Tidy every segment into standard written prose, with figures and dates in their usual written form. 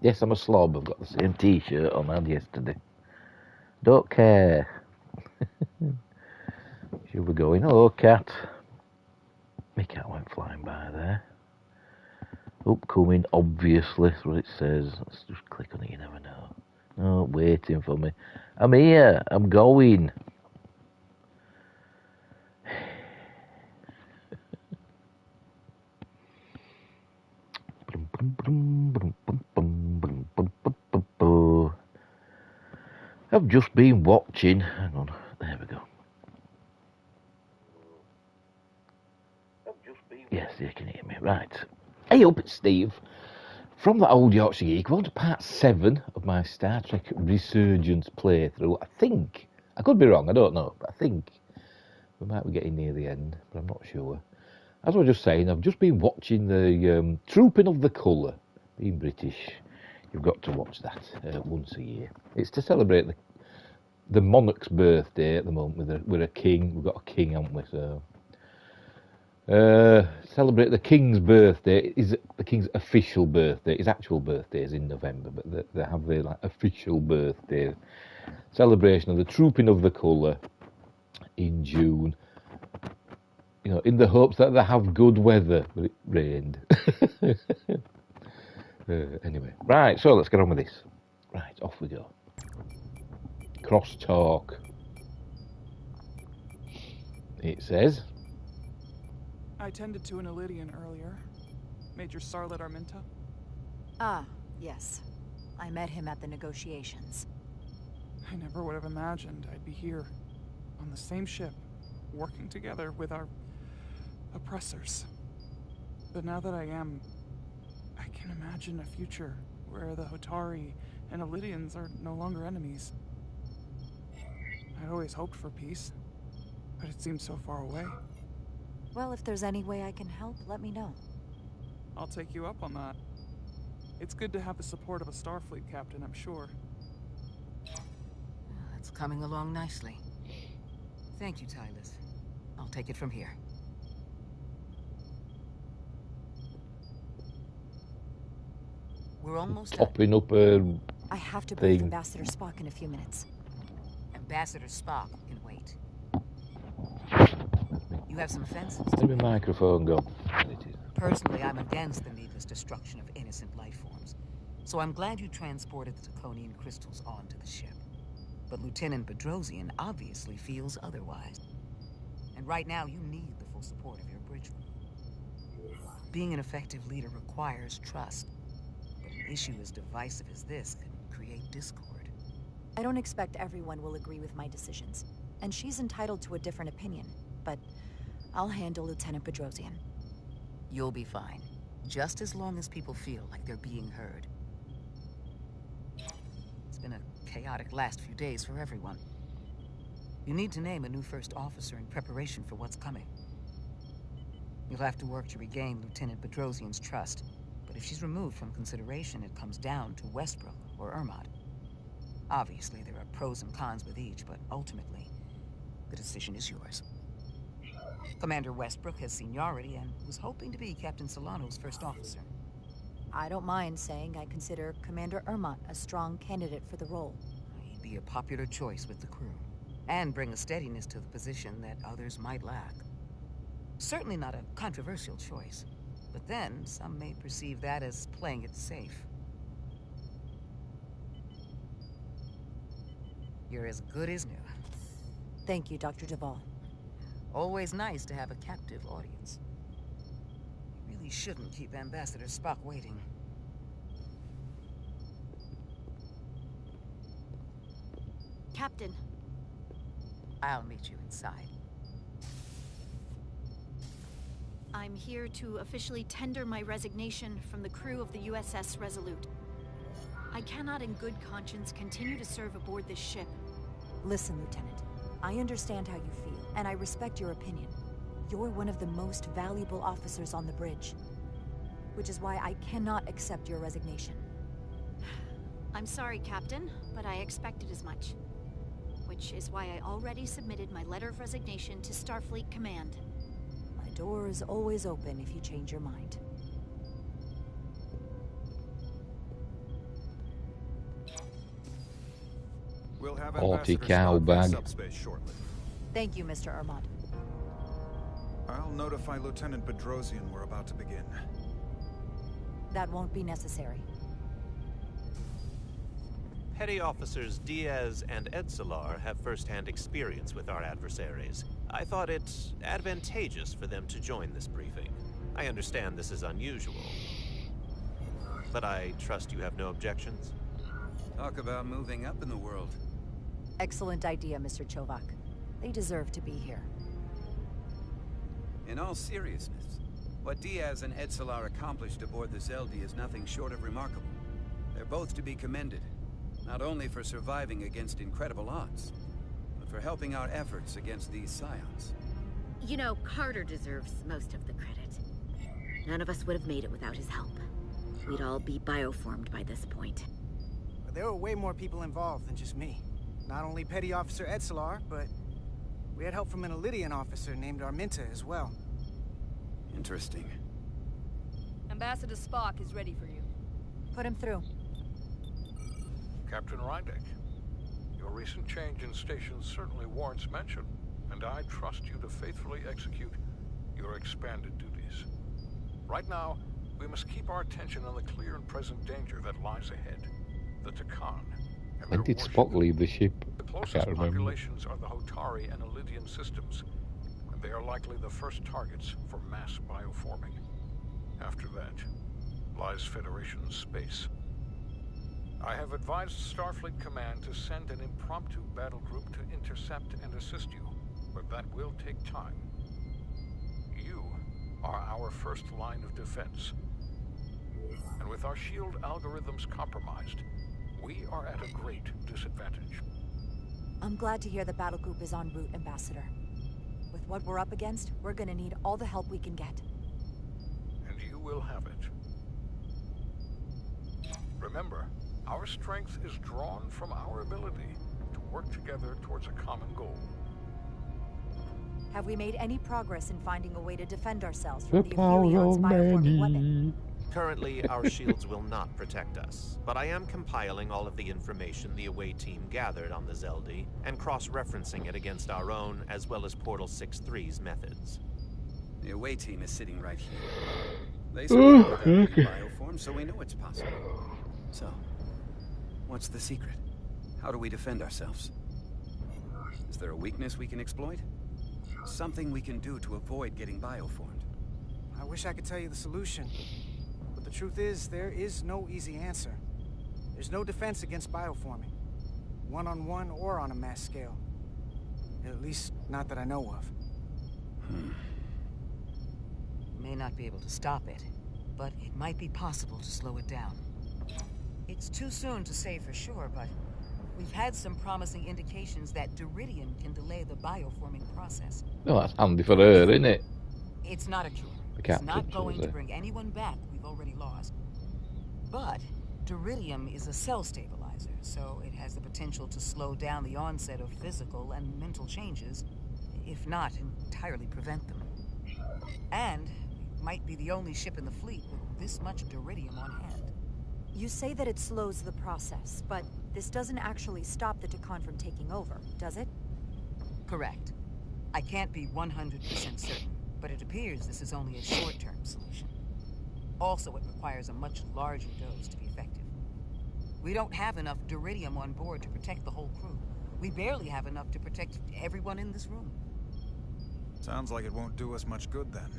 Yes, I'm a slob. I've got the same T-shirt on as yesterday. Don't care. She'll be going, hello, cat. My cat went flying by there. Upcoming, obviously, that's what it says. Let's just click on it, you never know. Oh, waiting for me. I'm here. I'm going. I've just been watching. Hang on. There we go. Yes, you can hear me. Right. Hey up, it's Steve. From the old Yorkshire Geek, we're on to part 7 of my Star Trek Resurgence playthrough. I think, I could be wrong, I don't know, but I think we might be getting near the end, but I'm not sure. As I was just saying, I've just been watching the Trooping of the Colour. Being British, you've got to watch that once a year. It's to celebrate the monarch's birthday at the moment. We're a king, we've got a king, haven't we? So celebrate the king's birthday. Is the king's official birthday? His actual birthday is in November, but they have their like official birthday celebration of the Trooping of the Colour in June. You know, in the hopes that they have good weather, but it rained. Anyway, right. So let's get on with this. Right, off we go. Crosstalk. It says. I tended to an Elydian earlier. Major Sarlet Arminta. Ah, yes. I met him at the negotiations. I never would have imagined I'd be here, on the same ship, working together with our oppressors. But now that I am, I can imagine a future where the Hotari and Elydians are no longer enemies. I'd always hoped for peace, but it seems so far away. Well, if there's any way I can help, let me know. I'll take you up on that. It's good to have the support of a Starfleet captain, I'm sure. It's coming along nicely. Thank you, Tylus. I'll take it from here. We're almost Popping up a I have to brief thing. Ambassador Spock in a few minutes. Ambassador Spock can wait. You have some fences. Let my microphone go. Personally, I'm against the needless destruction of innocent life forms. So I'm glad you transported the Taconian crystals onto the ship. But Lieutenant Bedrosian obviously feels otherwise. And right now, you need the full support of your bridge crew. Being an effective leader requires trust. But an issue as divisive as this can create discord. I don't expect everyone will agree with my decisions, and she's entitled to a different opinion, but I'll handle Lieutenant Bedrosian. You'll be fine, just as long as people feel like they're being heard. It's been a chaotic last few days for everyone. You need to name a new first officer in preparation for what's coming. You'll have to work to regain Lieutenant Bedrosian's trust, but if she's removed from consideration, it comes down to Westbrook or Ermot. Obviously, there are pros and cons with each, but ultimately, the decision is yours. Commander Westbrook has seniority and was hoping to be Captain Solano's first officer. I don't mind saying I consider Commander Ermot a strong candidate for the role. He'd be a popular choice with the crew, and bring a steadiness to the position that others might lack. Certainly not a controversial choice, but then some may perceive that as playing it safe. You're as good as new. Thank you, Dr. Duvall. Always nice to have a captive audience. You really shouldn't keep Ambassador Spock waiting. Captain. I'll meet you inside. I'm here to officially tender my resignation from the crew of the USS Resolute. I cannot in good conscience continue to serve aboard this ship. Listen, Lieutenant. I understand how you feel, and I respect your opinion. You're one of the most valuable officers on the bridge, which is why I cannot accept your resignation. I'm sorry, Captain, but I expected as much. Which is why I already submitted my letter of resignation to Starfleet Command. My door is always open if you change your mind. We'll have 40 Ambassador cow start from bag. subspace shortly. Thank you, Mr. Ermont. I'll notify Lieutenant Bedrosian we're about to begin. That won't be necessary. Petty Officers Diaz and Edsolar have first-hand experience with our adversaries. I thought it advantageous for them to join this briefing. I understand this is unusual, but I trust you have no objections? Talk about moving up in the world. Excellent idea, Mr. Chovak. They deserve to be here. In all seriousness, what Diaz and Edsolar accomplished aboard the Zeldi is nothing short of remarkable. They're both to be commended, not only for surviving against incredible odds, but for helping our efforts against these scions. You know, Carter deserves most of the credit. None of us would have made it without his help. We'd all be bioformed by this point. But there were way more people involved than just me. Not only Petty Officer Edsolar, but we had help from an Elydian officer named Arminta as well. Interesting. Ambassador Spock is ready for you. Put him through. Captain Rydek, your recent change in station certainly warrants mention, and I trust you to faithfully execute your expanded duties. Right now, we must keep our attention on the clear and present danger that lies ahead. The Takan. When did Spock leave the ship? The I closest can't remember. populations are the Hotari and Elydian systems, and they are likely the first targets for mass bioforming. After that lies Federation space. I have advised Starfleet Command to send an impromptu battle group to intercept and assist you, but that will take time. You are our first line of defense. And with our shield algorithms compromised, we are at a great disadvantage. I'm glad to hear the battle group is en route, Ambassador. With what we're up against, we're gonna need all the help we can get. And you will have it. Remember, our strength is drawn from our ability to work together towards a common goal. Have we made any progress in finding a way to defend ourselves The from the power Aphelions' of bioforming weapon? many. Currently, our shields will not protect us, but I am compiling all of the information the away team gathered on the Zeldi and cross-referencing it against our own as well as Portal 6-3's methods. The away team is sitting right here. They survived without being bioformed, so we know it's possible. So, what's the secret? How do we defend ourselves? Is there a weakness we can exploit? Something we can do to avoid getting bioformed? I wish I could tell you the solution. But the truth is, there is no easy answer. There's no defense against bioforming. One-on-one or on a mass scale. At least, not that I know of. You may not be able to stop it, but it might be possible to slow it down. It's too soon to say for sure, but we've had some promising indications that Duridium can delay the bioforming process. No, that's handy for her, isn't it? It's not a cure. The It's captain not going chose to it. bring anyone back we've already lost. But Duridium is a cell stabilizer, so it has the potential to slow down the onset of physical and mental changes, if not entirely prevent them. And it might be the only ship in the fleet with this much Duridium on hand. You say that it slows the process, but this doesn't actually stop the Takan from taking over, does it? Correct. I can't be 100% certain, but it appears this is only a short-term solution. Also, it requires a much larger dose to be effective. We don't have enough Duridium on board to protect the whole crew. We barely have enough to protect everyone in this room. Sounds like it won't do us much good then.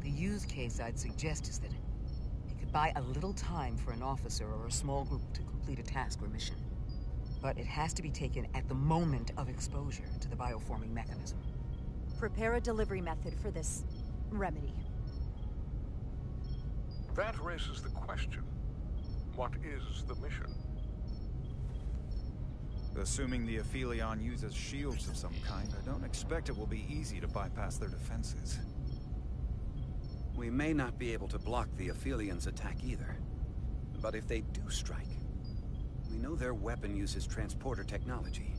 The use case I'd suggest is that it could buy a little time for an officer or a small group to complete a task or mission. But it has to be taken at the moment of exposure to the bioforming mechanism. Prepare a delivery method for this remedy. That raises the question, what is the mission? Assuming the Aphelion uses shields of some kind, I don't expect it will be easy to bypass their defenses. We may not be able to block the Aphelions' attack either. But if they do strike, we know their weapon uses transporter technology.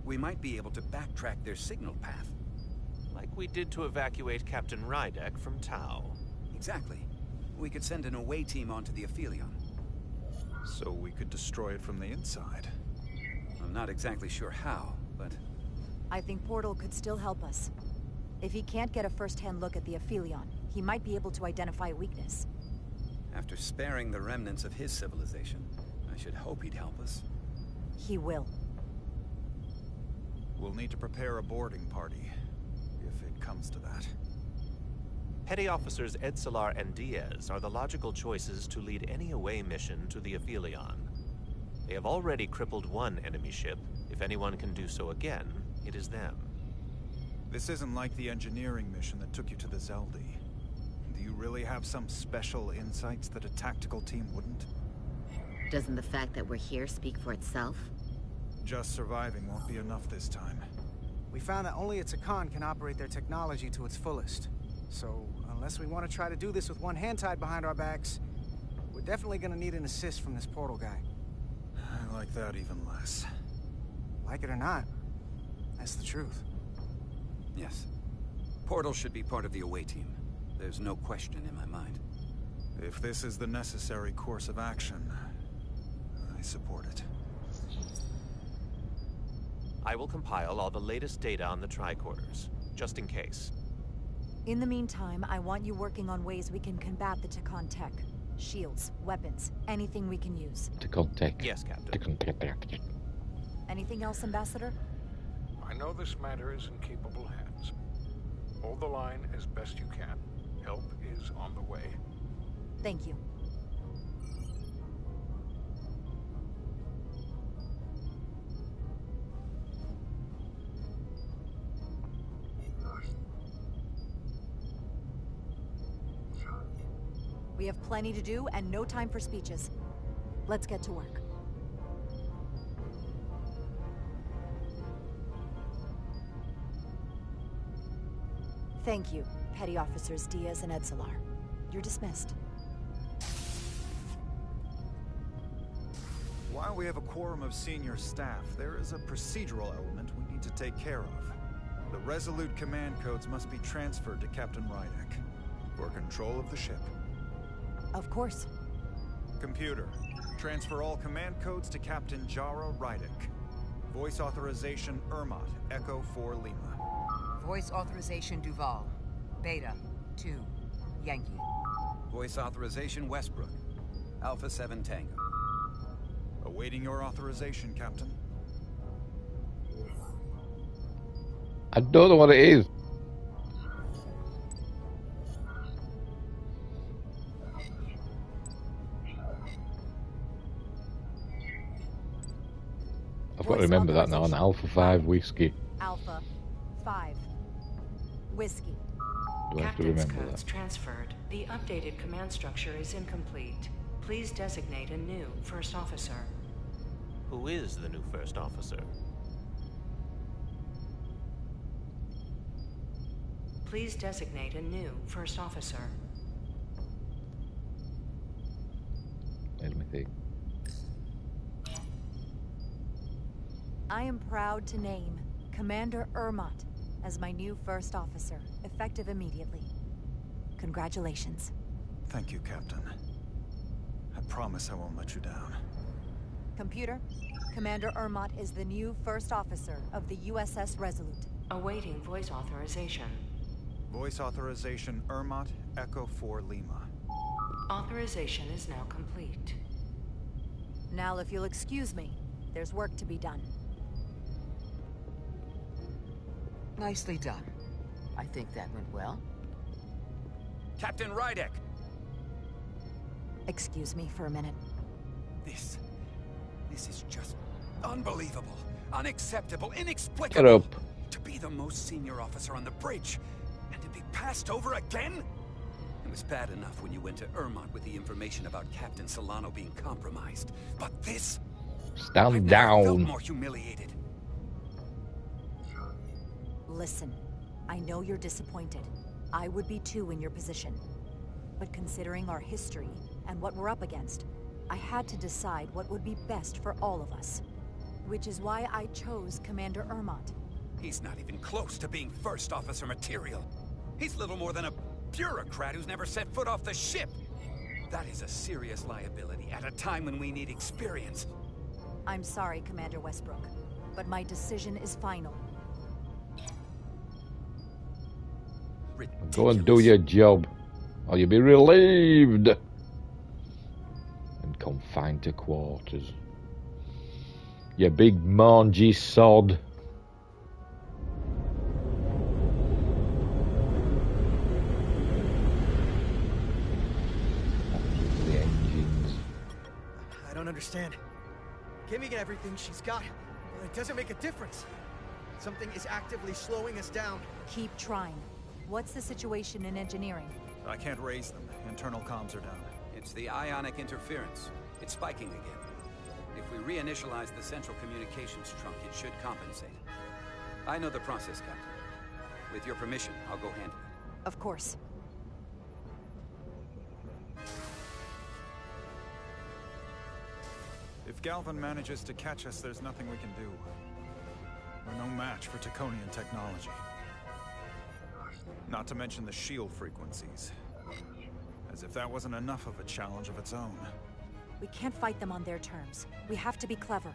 We might be able to backtrack their signal path. Like we did to evacuate Captain Rydek from Tau. Exactly. We could send an away team onto the Aphelion. So we could destroy it from the inside. I'm not exactly sure how, but... I think Portal could still help us. If he can't get a first-hand look at the Aphelion, he might be able to identify a weakness. After sparing the remnants of his civilization, I should hope he'd help us. He will. We'll need to prepare a boarding party, if it comes to that. Petty Officers Edsalar and Diaz are the logical choices to lead any away mission to the Aphelion. They have already crippled one enemy ship. If anyone can do so again, it is them. This isn't like the engineering mission that took you to the Zeldi. Do you really have some special insights that a tactical team wouldn't? Doesn't the fact that we're here speak for itself? Just surviving won't be enough this time. We found that only a Takan can operate their technology to its fullest. So, unless we want to try to do this with one hand tied behind our backs, we're definitely gonna need an assist from this portal guy. I like that even less. Like it or not, that's the truth. Yes. Portal should be part of the away team. There's no question in my mind. If this is the necessary course of action, I support it. I will compile all the latest data on the tricorders, just in case. In the meantime, I want you working on ways we can combat the Takan tech. Shields, weapons, anything we can use. Takan tech. Yes, Captain. Anything else, Ambassador? I know this matter is in capable hands. Hold the line as best you can. Help is on the way. Thank you. We have plenty to do and no time for speeches. Let's get to work. Thank you, Petty Officers Diaz and Edsalar. You're dismissed. While we have a quorum of senior staff, there is a procedural element we need to take care of. The Resolute command codes must be transferred to Captain Rydek for control of the ship. Of course. Computer, transfer all command codes to Captain Jara Rydek. Voice authorization Ermot, Echo 4 Lima. Voice authorization Duval. Beta 2 Yankee. Voice authorization Westbrook. Alpha 7 Tango. Awaiting your authorization, Captain. I don't know what it is. I've got to remember that now, an Alpha 5 whiskey. Alpha 5 whiskey. Do I have to Captain's remember codes that? transferred. The updated command structure is incomplete. Please designate a new first officer. Who is the new first officer? Please designate a new first officer. Let me think. I am proud to name Commander Ermot as my new first officer, effective immediately. Congratulations. Thank you, Captain. I promise I won't let you down. Computer, Commander Ermot is the new first officer of the USS Resolute. Awaiting voice authorization. Voice authorization Ermot, Echo 4 Lima. Authorization is now complete. Now, if you'll excuse me, there's work to be done. Nicely done. I think that went well. Captain Rydek! Excuse me for a minute. This is just unbelievable, unacceptable, inexplicable. Get up. To be the most senior officer on the bridge, and to be passed over again? It was bad enough when you went to Ermot with the information about Captain Solano being compromised. But this... Stand I've never felt down. more humiliated. Listen, I know you're disappointed. I would be too in your position. But considering our history and what we're up against, I had to decide what would be best for all of us. Which is why I chose Commander Ermot. He's not even close to being first officer material. He's little more than a bureaucrat who's never set foot off the ship. That is a serious liability at a time when we need experience. I'm sorry, Commander Westbrook, but my decision is final. Ridiculous. Go and do your job, or you'll be relieved and confined to quarters. You big mangy sod. The engines. I don't understand. Kimmy get everything she's got, but it doesn't make a difference. Something is actively slowing us down. Keep trying. What's the situation in engineering? I can't raise them. Internal comms are down. It's the ionic interference. It's spiking again. If we reinitialize the central communications trunk, it should compensate. I know the process, Captain. With your permission, I'll go handle it. Of course. If Galvin manages to catch us, there's nothing we can do. We're no match for Taconian technology. Not to mention the shield frequencies. As if that wasn't enough of a challenge of its own. We can't fight them on their terms. We have to be clever.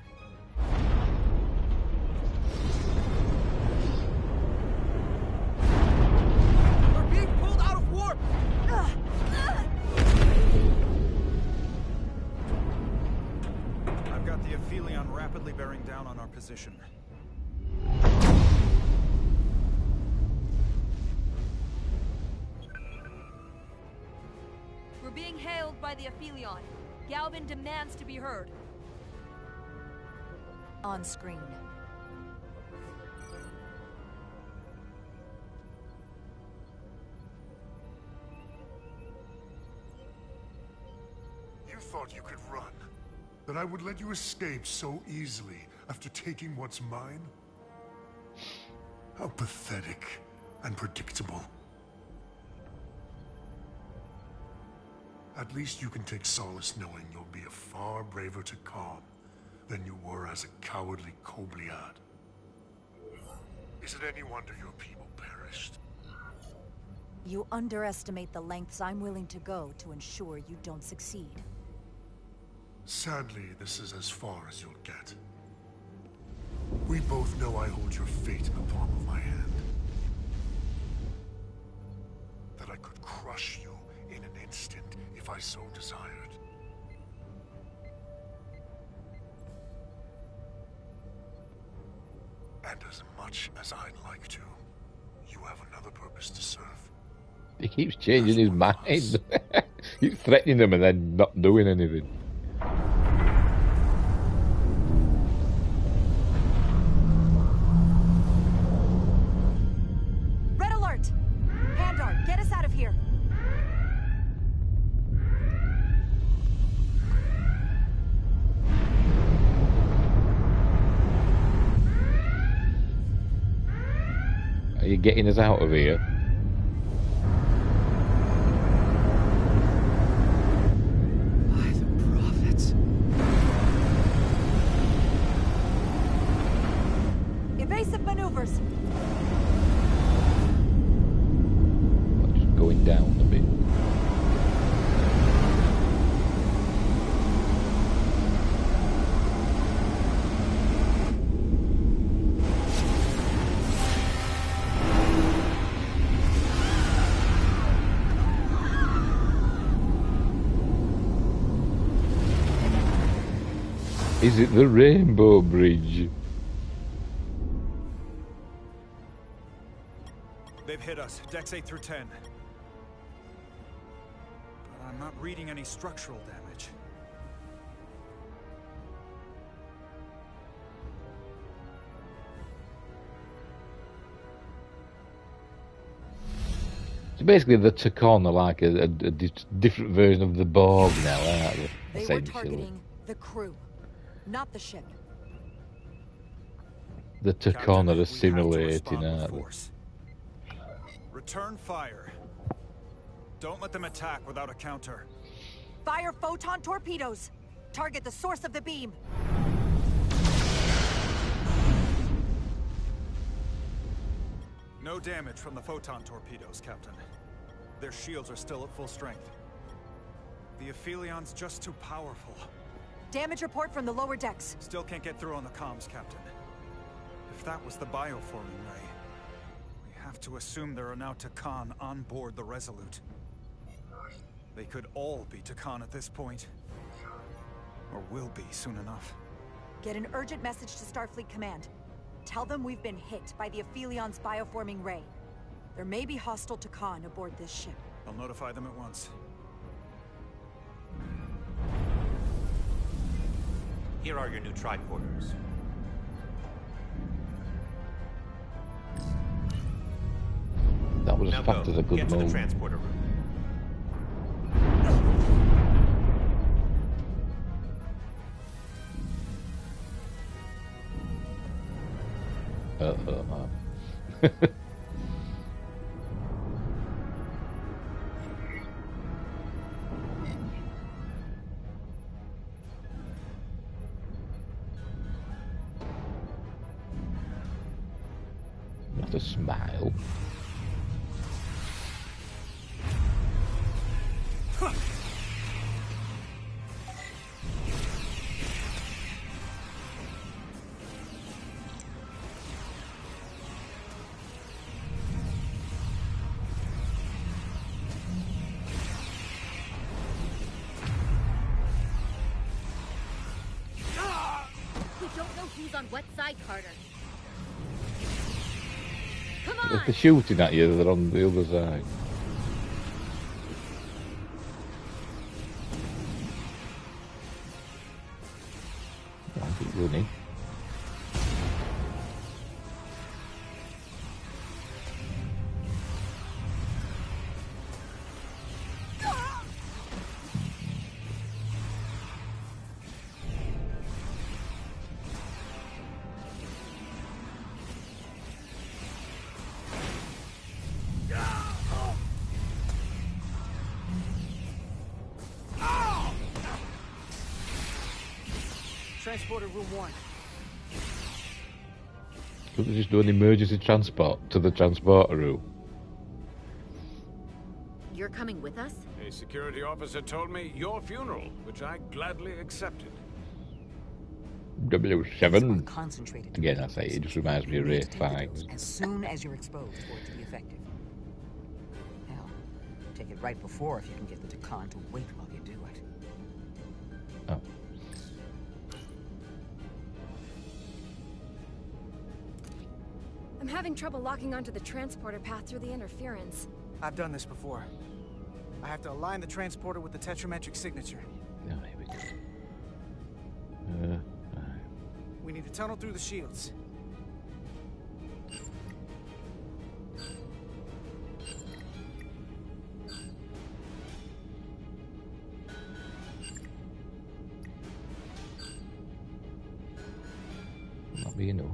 We're being pulled out of warp! I've got the Aphelion rapidly bearing down on our position. We're being hailed by the Aphelion. Galvin demands to be heard. On screen. You thought you could run? That I would let you escape so easily after taking what's mine? How pathetic and predictable. At least you can take solace knowing you'll be a far braver Takan than you were as a cowardly Kobliad. Is it any wonder your people perished? You underestimate the lengths I'm willing to go to ensure you don't succeed. Sadly, this is as far as you'll get. We both know I hold your fate in the palm of my hand. That I could crush you in an instant if I so desired. And as much as I'd like to, you have another purpose to serve. He keeps changing his mind. He's threatening them and then not doing anything. Red alert! Pandar, get us out of here! Are you getting us out of here? By the prophets. Evasive maneuvers! Just going down a bit. Is it the Rainbow Bridge? They've hit us, decks 8 through 10. But I'm not reading any structural damage. So basically the Takan are like a different version of the Borg now, aren't they? They were targeting the crew, not the ship. The Takan are assimilating, aren't they? Return fire. Don't let them attack without a counter. Fire photon torpedoes! Target the source of the beam! No damage from the photon torpedoes, Captain. Their shields are still at full strength. The Aphelion's just too powerful. Damage report from the lower decks. Still can't get through on the comms, Captain. If that was the bioforming ray, we have to assume there are now Takan on board the Resolute. They could all be Takan at this point. Or will be soon enough. Get an urgent message to Starfleet Command. Tell them we've been hit by the Aphilion's bioforming ray. There may be hostile Takan aboard this ship. I'll notify them at once. Here are your new tricorders. That was Now fact go. as a good Get to the move. transporter room. Not a smile. We don't know who's on what side, Carter. Come on! If they're shooting at you, they're on the other side. I'll keep running. Transporter room 1. Couldn't they just do an emergency transport to the transporter room? You're coming with us? A security officer told me your funeral, which I gladly accepted. 007. Concentrated. Again, I say, it just reminds me of Ray 5. As soon as you're exposed for it to be effective. Hell, take it right before if you can get the Takan to wait while you do it. Oh. I'm having trouble locking onto the transporter path through the interference. I've done this before. I have to align the transporter with the tetrametric signature. Oh, here we go. We need to tunnel through the shields. Not be enough.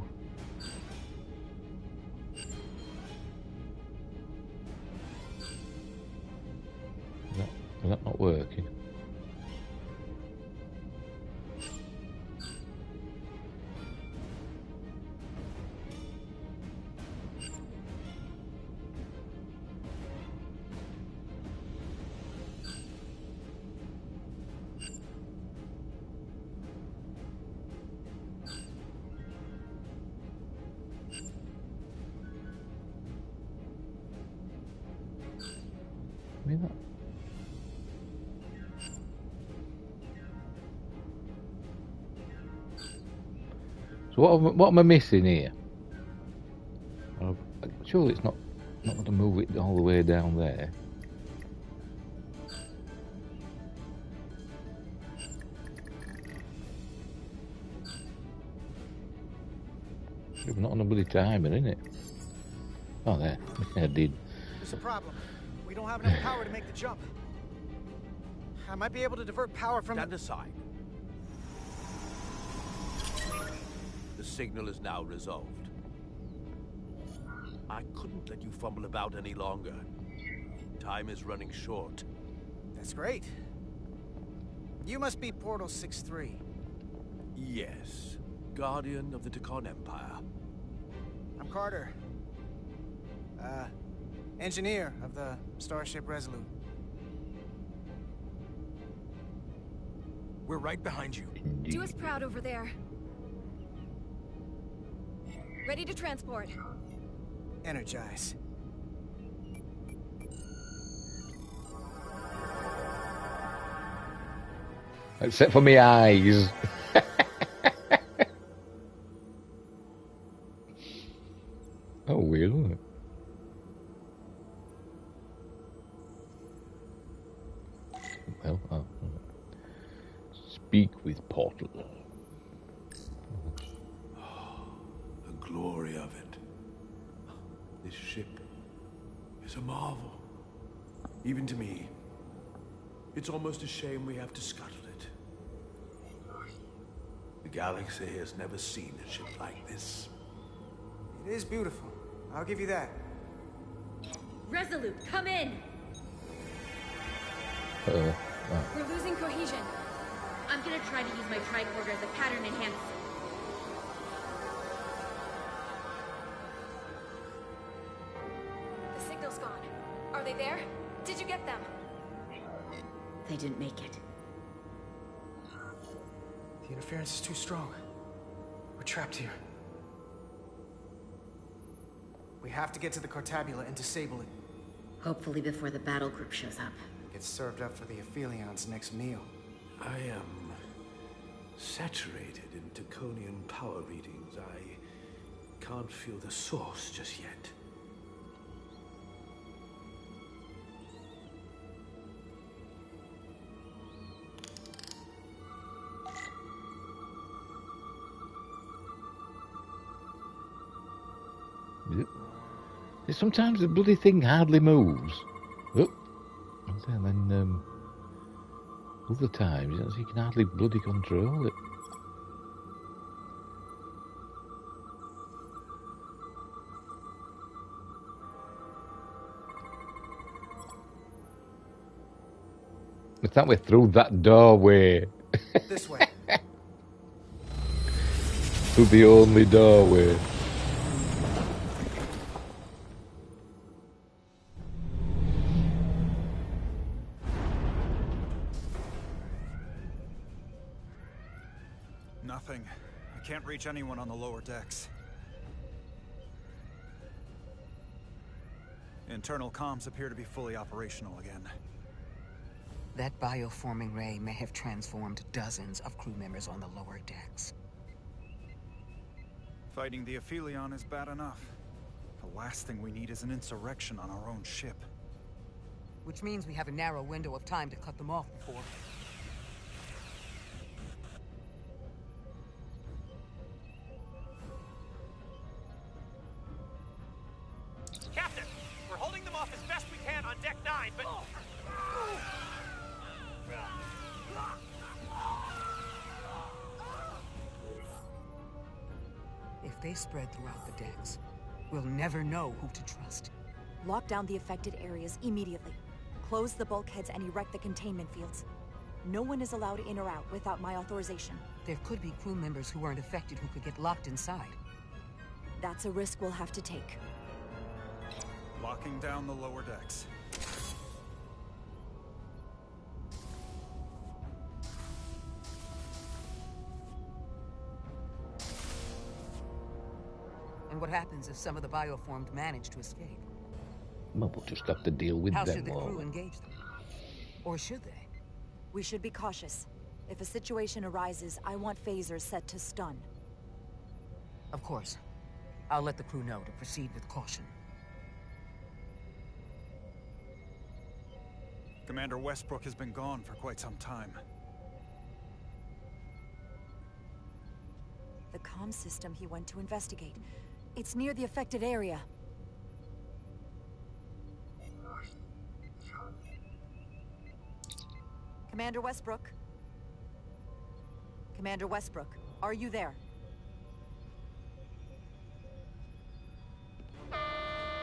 Is that not working? I mean, that. So what am I missing here? Surely it's not going to move it all the way down there. It's not on a bloody timer, is it? Oh, there. I did. There's a problem. We don't have enough power to make the jump. I might be able to divert power from Stand aside. The signal is now resolved. I couldn't let you fumble about any longer. Time is running short. That's great. You must be Portal 6-3. Yes. Guardian of the Takan Empire. I'm Carter. Engineer of the Starship Resolute. We're right behind you. Do us proud over there. Ready to transport. Energize. Except for my eyes. Oh, weird, isn't it? Well, oh. Speak with Portal. The glory of it. This ship is a marvel. Even to me. It's almost a shame we have to scuttle it. The galaxy has never seen a ship like this. It is beautiful. I'll give you that. Resolute, come in! We're losing cohesion. I'm gonna try to use my tricorder as a pattern enhancer. The signal's gone. Are they there? Did you get them? They didn't make it. The interference is too strong. We're trapped here. We have to get to the Cartabula and disable it. Hopefully before the battle group shows up. Get served up for the Aphelions' next meal. I am saturated in Taconian power readings. I can't feel the source just yet. Sometimes the bloody thing hardly moves. Oh. And then other times you can hardly bloody control it. It's that way through that doorway. This way. Through the only doorway. Nothing. I can't reach anyone on the lower decks. Internal comms appear to be fully operational again. That bioforming ray may have transformed dozens of crew members on the lower decks. Fighting the Aphelion is bad enough. The last thing we need is an insurrection on our own ship. Which means we have a narrow window of time to cut them off before... Captain, we're holding them off as best we can on Deck 9, but... If they spread throughout the decks, we'll never know who to trust. Lock down the affected areas immediately. Close the bulkheads and erect the containment fields. No one is allowed in or out without my authorization. There could be crew members who weren't affected who could get locked inside. That's a risk we'll have to take. Locking down the lower decks. And what happens if some of the bioformed manage to escape? Well, we'll just have to deal with How them. should the crew engage them? Or should they? We should be cautious. If a situation arises, I want phasers set to stun. Of course. I'll let the crew know to proceed with caution. Commander Westbrook has been gone for quite some time. The comm system he went to investigate. It's near the affected area. Commander Westbrook? Commander Westbrook, are you there?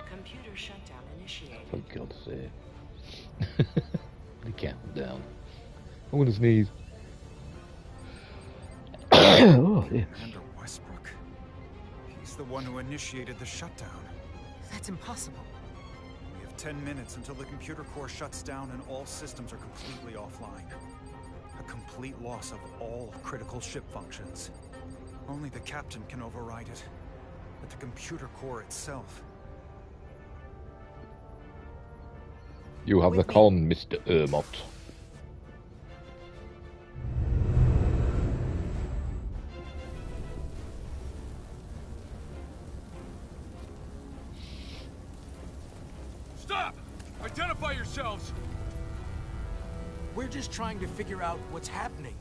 Computer shutdown initiated. For God's sake. The countdown. I want to sneeze. Oh, dear. Commander Westbrook. He's the one who initiated the shutdown. That's impossible. We have 10 minutes until the computer core shuts down and all systems are completely offline. A complete loss of all critical ship functions. Only the captain can override it, but the computer core itself. You have the con, Mr. Ermot. Stop! Identify yourselves! We're just trying to figure out what's happening.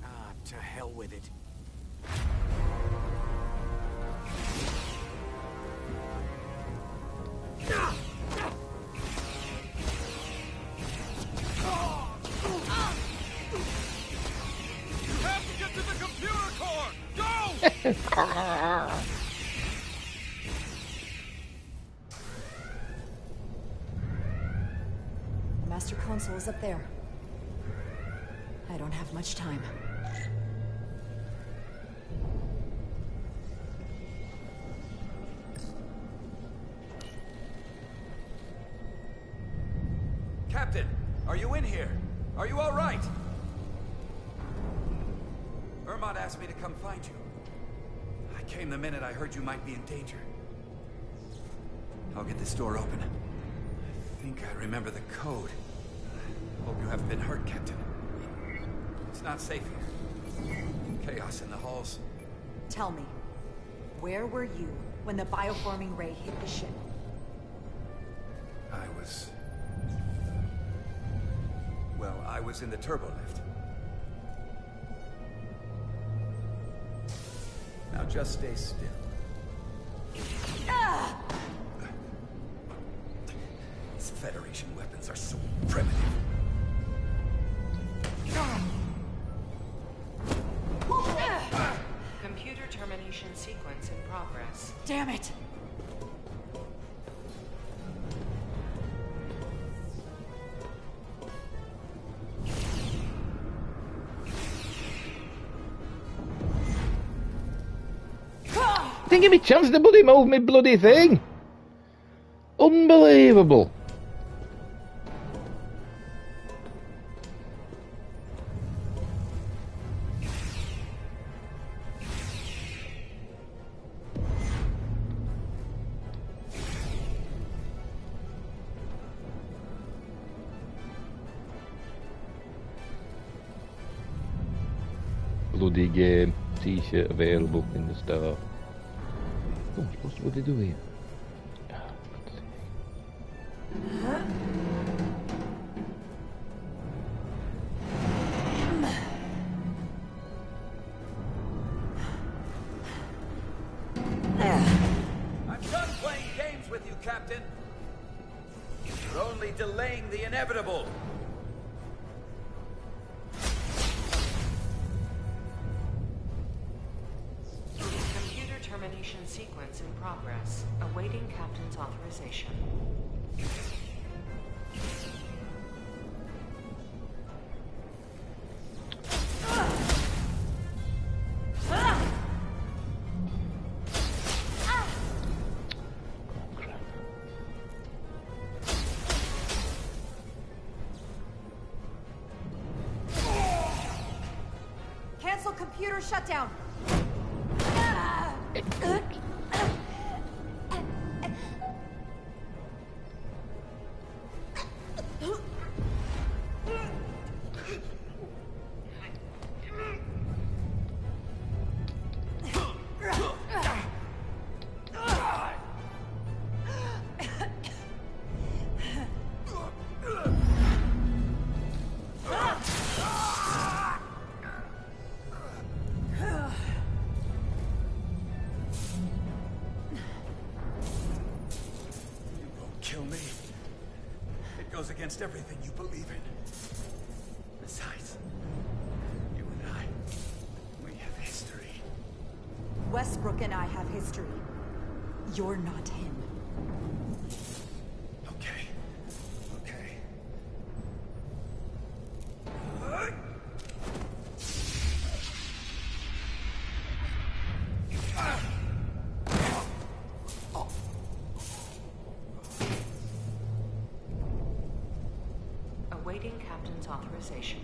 Ah, to hell with it. You have to get to the computer core! Go! The master console is up there. I don't have much time. Captain, are you in here? Are you all right? Ermot asked me to come find you. I came the minute I heard you might be in danger. I'll get this door open. I think I remember the code. Hope you haven't been hurt, Captain. It's not safe here. Chaos in the halls. Tell me, where were you when the bioforming ray hit the ship? I was in the turbo lift. Now just stay still. These Federation weapons are so primitive. Computer termination sequence in progress. Damn it! Didn't give me a chance to bloody move me bloody thing. Unbelievable. Bloody game. T-shirt available in the store. Oh, what's supposed to do here? I'm done playing games with you, Captain. You're only delaying the inevitable. Computer termination sequence in progress. Awaiting Captain's authorization. Cancel computer shutdown. Kill me. It goes against everything you believe in. Besides, you and I, we have history. Westbrook and I have history. You're not him. Okay. Okay. Awaiting Captain's authorization.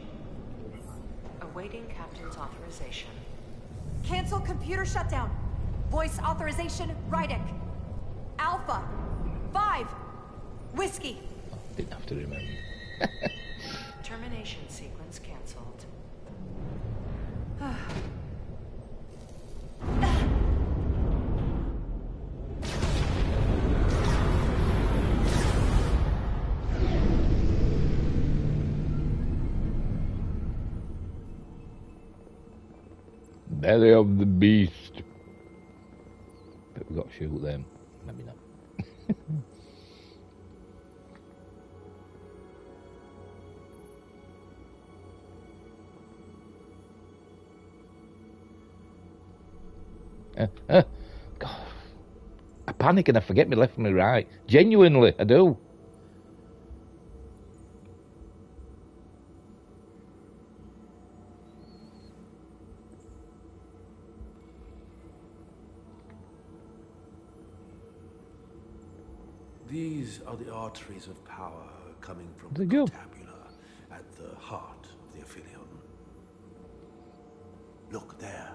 Awaiting Captain's authorization. Cancel computer shutdown. Voice authorization, Rydick. Alpha. 5. Whiskey. Didn't have to remember. Termination sequence cancelled. Belly of the beast. But we got to shoot them. Maybe not. God. I panic and I forget my left and my right. Genuinely, I do. These are the arteries of power coming from There the you go. tabula at the heart of the Aphelion. Look there.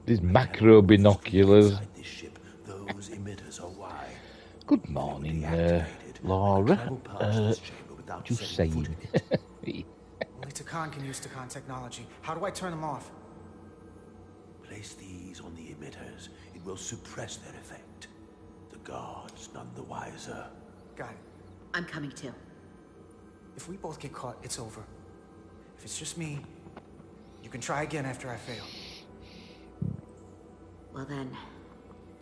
These macro binoculars. Inside this ship, those emitters are why. Good morning, Laura. What you saying? Only Takan can use Takan technology. How do I turn them off? Place these on the emitters. It will suppress their effect. The guards none the wiser. Got it. I'm coming too. If we both get caught, it's over. If it's just me, you can try again after I fail. Well then,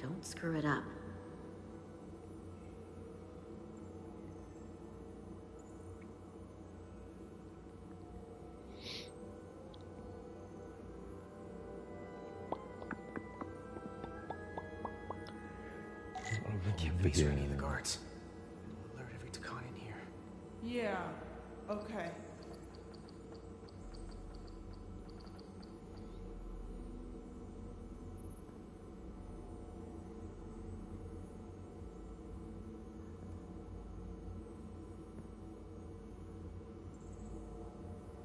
don't screw it up. Please for any of the guards. Alert every Takan in here. Yeah, okay.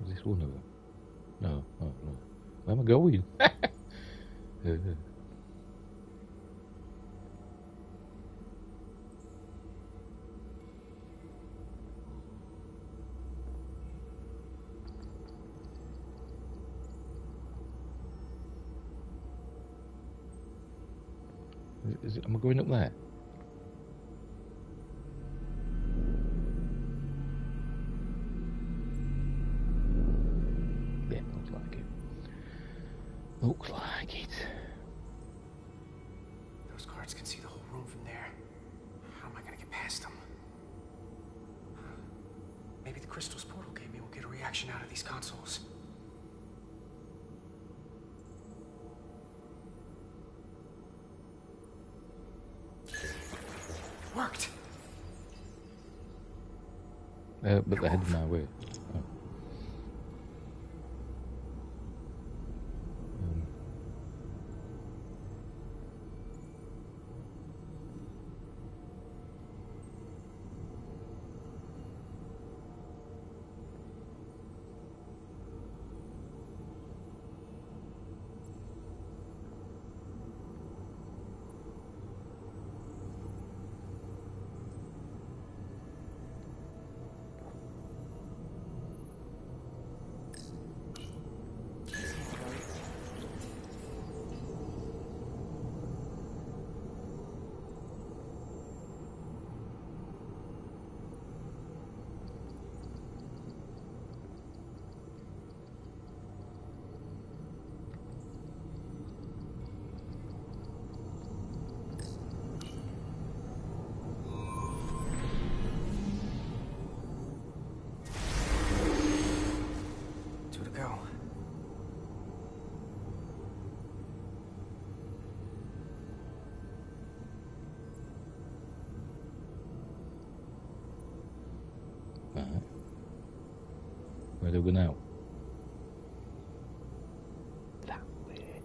Is this one of them? No, oh, no. Where am I going? Am I going up there? Yeah, looks like it. Looks like it. Those guards can see the whole room from there. How am I gonna get past them? Maybe the crystal's portal gateway will get a reaction out of these consoles. Worked. But they're heading my way. Oh. Where do we go now? That way.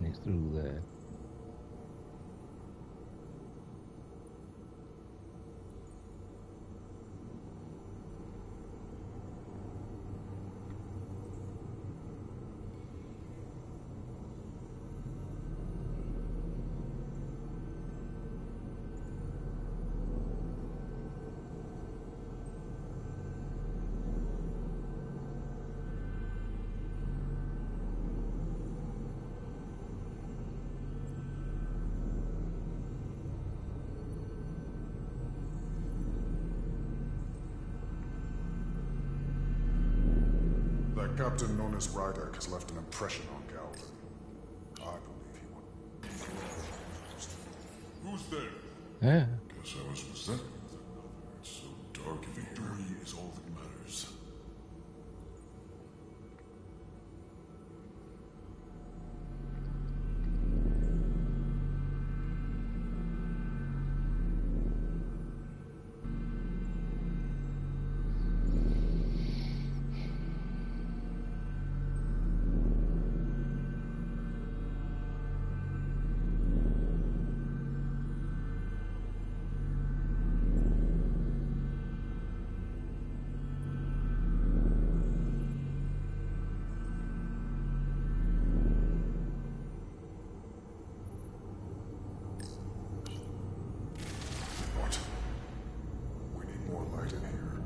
It's through there. That captain known as Ryder has left an impression on Galvin. I believe he would. Who's there? Yeah. Guess I was presenting with another. So dark victory is all that matters. What? We need more light in here.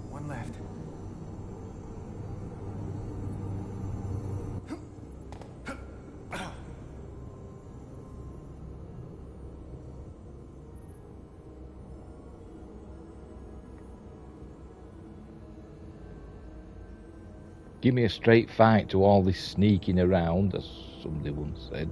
One left. Give me a straight fight to all this sneaking around, as somebody once said.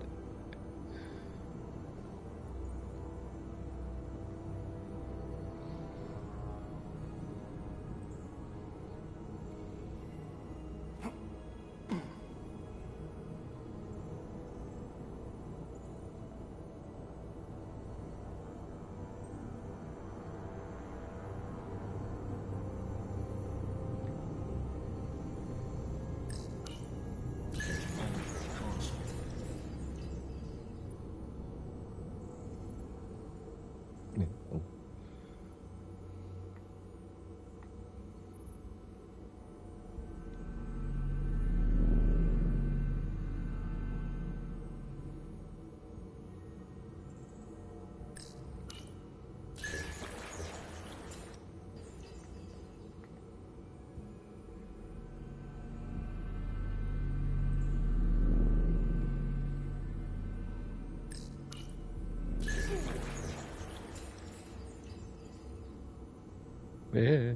Yeah.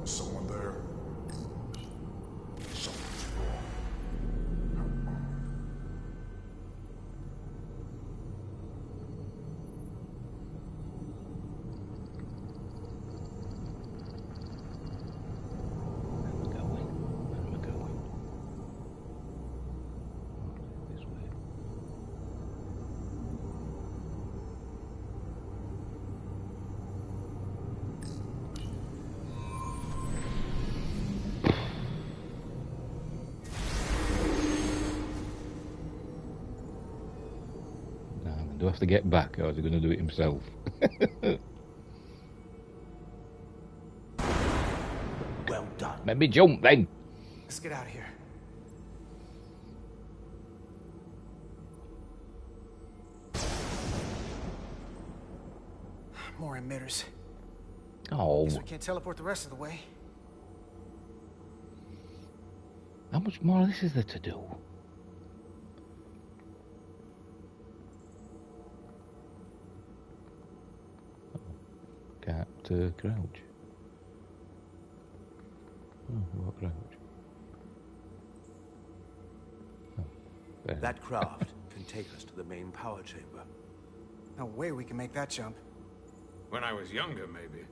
Is someone there? Something's wrong. Do I have to get back, or is he going to do it himself? Well done. Let me jump then. Let's get out of here. More emitters. Oh, Guess we can't teleport the rest of the way. how much more of this is there to do? crouch? Oh, what crouch? Oh, that craft can take us to the main power chamber. No way we can make that jump. When I was younger, maybe.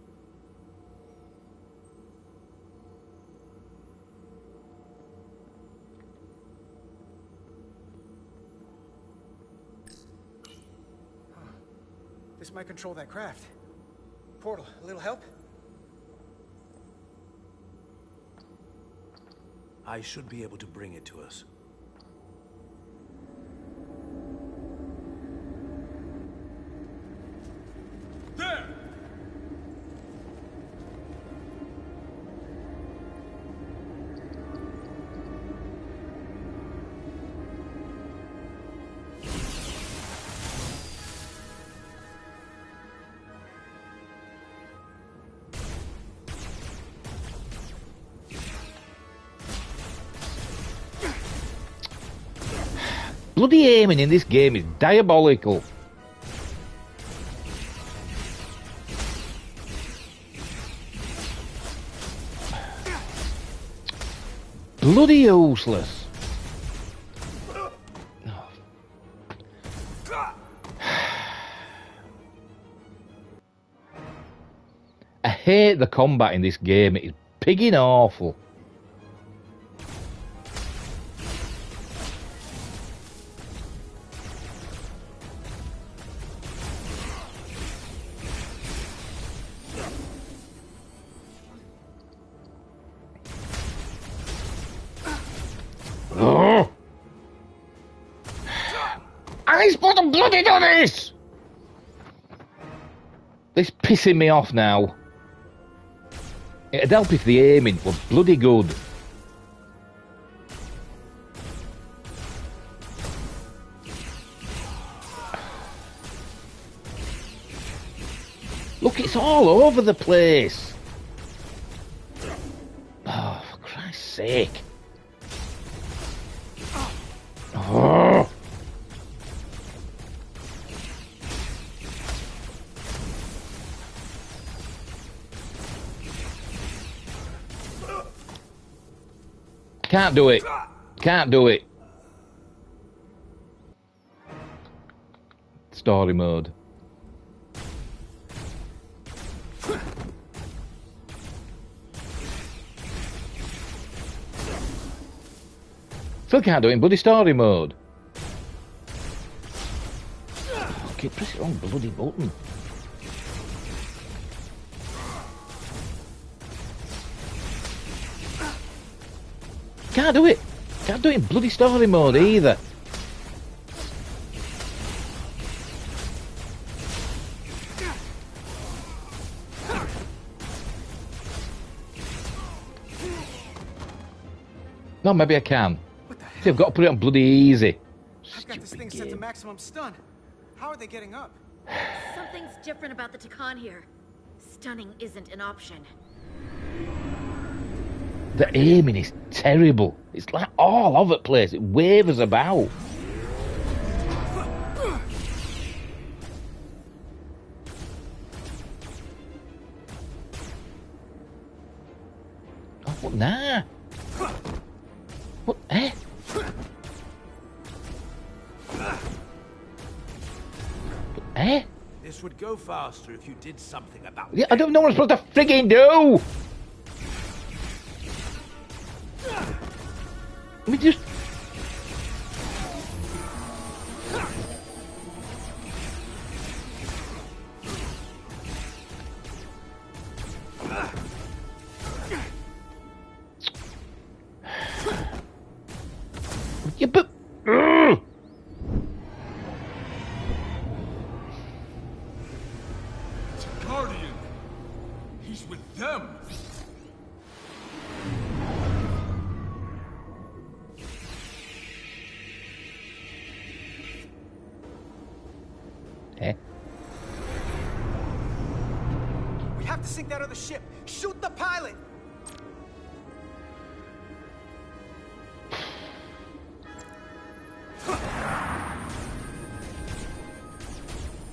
This might control that craft. Portal, a little help? I should be able to bring it to us. There! Bloody aiming in this game is diabolical. Bloody useless. I hate the combat in this game. It is pigging awful. Oh. I'm supposed to bloody do this! This is pissing me off now. It'd help if the aiming was bloody good. Look, it's all over the place. Oh, for Christ's sake. Oh. Can't do it. Can't do it. Story mode. Still can't do it in bloody story mode. Oh, keep pressing the wrong bloody button. Can't do it. Can't do it in bloody story mode either. No, maybe I can. See, I've got to put it on bloody easy. I've got this thing set to maximum stun. How are they getting up? Something's different about the Takan here. Stunning isn't an option. The aiming is terrible. It's like all over the place. It wavers about. Oh, what? Nah. What? Eh? Eh? This would go faster if you did something about it. Yeah, I don't know what I'm supposed to frigging do. Let me just... Yeah, but... It's a guardian. He's with them. Eh? We have to sink that other ship. Shoot the pilot.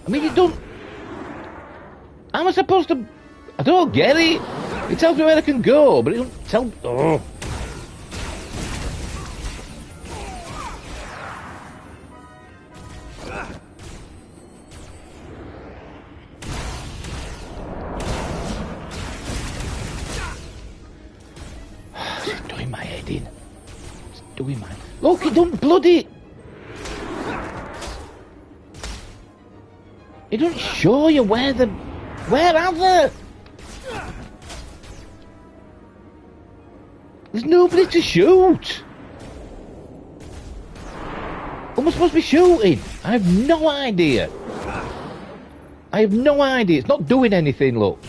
I mean, you don't... How am I supposed to... I don't get it. It tells me where I can go, but it doesn't tell... Oh. It's doing my head in. It's doing my... Look, it don't bloody... It doesn't show you where the... Where are they? There's nobody to shoot. Who am I supposed to be shooting? I have no idea. I have no idea. It's not doing anything, look.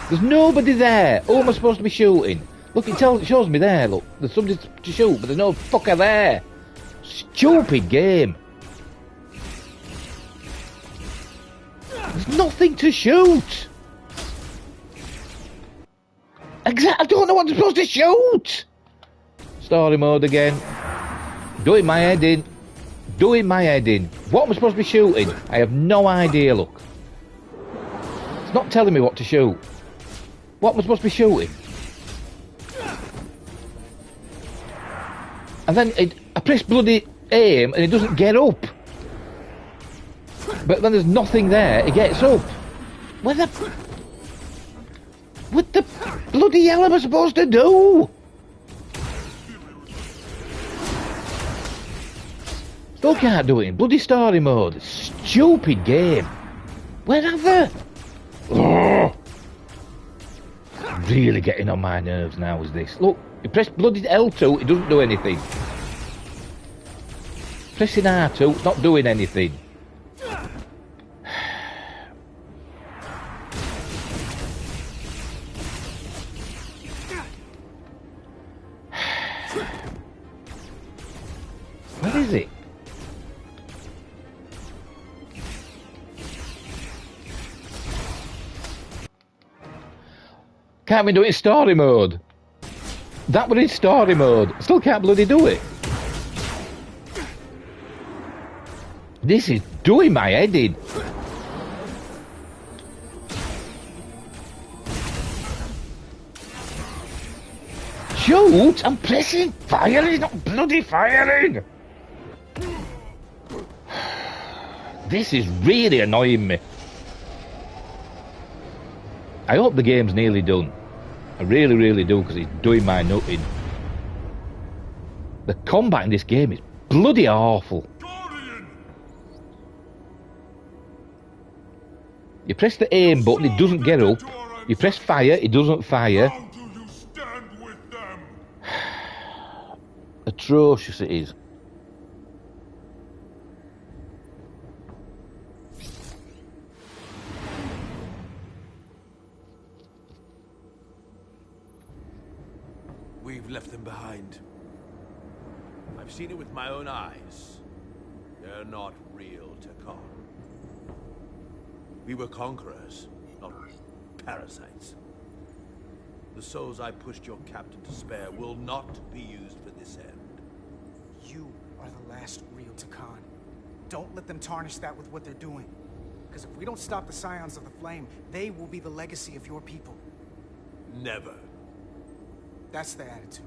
There's nobody there. Who am I supposed to be shooting? Look, it shows me there, look. There's somebody to shoot, but there's no fucker there. Stupid game. There's nothing to shoot. Exactly. I don't know what I'm supposed to shoot. Story mode again. Doing my head in. Doing my head in. What am I supposed to be shooting? I have no idea, look. It's not telling me what to shoot. What am I supposed to be shooting? And then I press bloody aim and it doesn't get up. But when there's nothing there, it gets up. What the bloody hell am I supposed to do? Still can't do it in bloody story mode. Stupid game. Where are they? Oh. Really getting on my nerves now is this. Look, you press bloody L2, it doesn't do anything. Pressing R2, it's not doing anything. Where is it? Can't we do it in story mode? That one in story mode. Still can't bloody do it. This is doing my head in. Shoot! I'm pressing firing, not bloody firing! This is really annoying me. I hope the game's nearly done. I really, really do, because it's doing my nutting. The combat in this game is bloody awful. You press the aim button, it doesn't get up. You press fire, it doesn't fire. Atrocious it is. We've left them behind. I've seen it with my own eyes. They're not real Takan. We were conquerors, not parasites. The souls I pushed your captain to spare will not be used for this end. You are the last real Takan. Don't let them tarnish that with what they're doing. Because if we don't stop the Scions of the Flame, they will be the legacy of your people. Never. That's the attitude.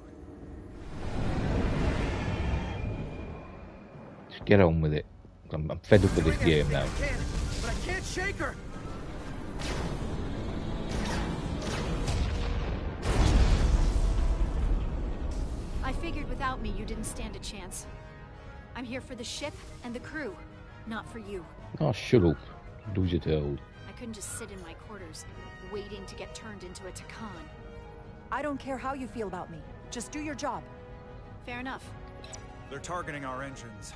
Just get on with it. I'm fed up with this game now. But I can't shake her. I figured without me you didn't stand a chance. I'm here for the ship and the crew, not for you. Oh, shut up. Do as you're told. I couldn't just sit in my quarters, waiting to get turned into a Takan. I don't care how you feel about me. Just do your job. Fair enough. They're targeting our engines.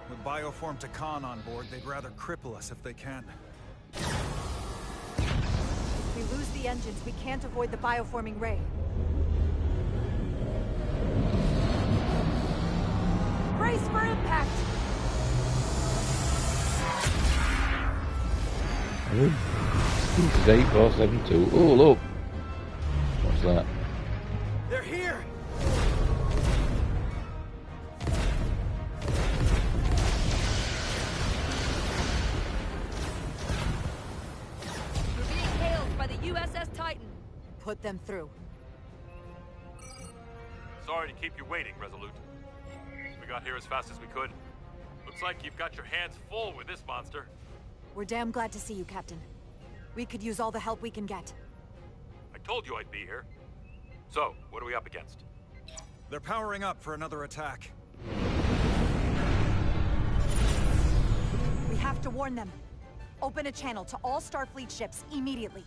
With bioform Takan on board, they'd rather cripple us if they can. If we lose the engines, we can't avoid the bioforming ray. Brace for impact! This is 8472. Oh, look. What's that? They're here! We're being hailed put them through. Sorry to keep you waiting, Resolute. We got here as fast as we could. Looks like you've got your hands full with this monster. We're damn glad to see you, Captain. We could use all the help we can get. I told you I'd be here. So, what are we up against? They're powering up for another attack. We have to warn them. Open a channel to all Starfleet ships immediately.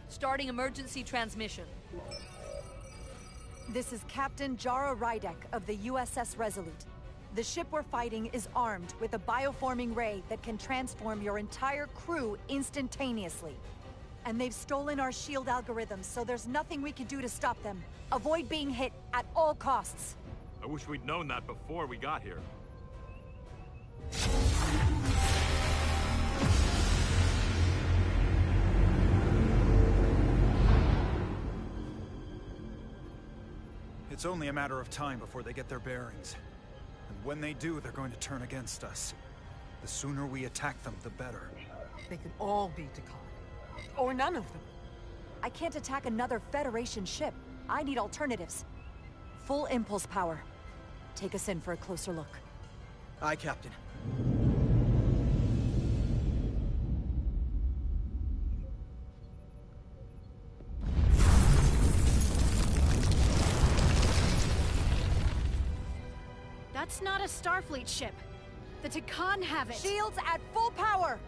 Starting emergency transmission. This is Captain Jara Rydek of the USS Resolute. The ship we're fighting is armed with a bioforming ray that can transform your entire crew instantaneously. And they've stolen our shield algorithms, so there's nothing we can do to stop them. Avoid being hit at all costs. I wish we'd known that before we got here. It's only a matter of time before they get their bearings. And when they do, they're going to turn against us. The sooner we attack them, the better. They could all be Takan. Or none of them. I can't attack another Federation ship. I need alternatives. Full impulse power. Take us in for a closer look. Aye, Captain. That's not a Starfleet ship. The Takan have it. Shields at full power!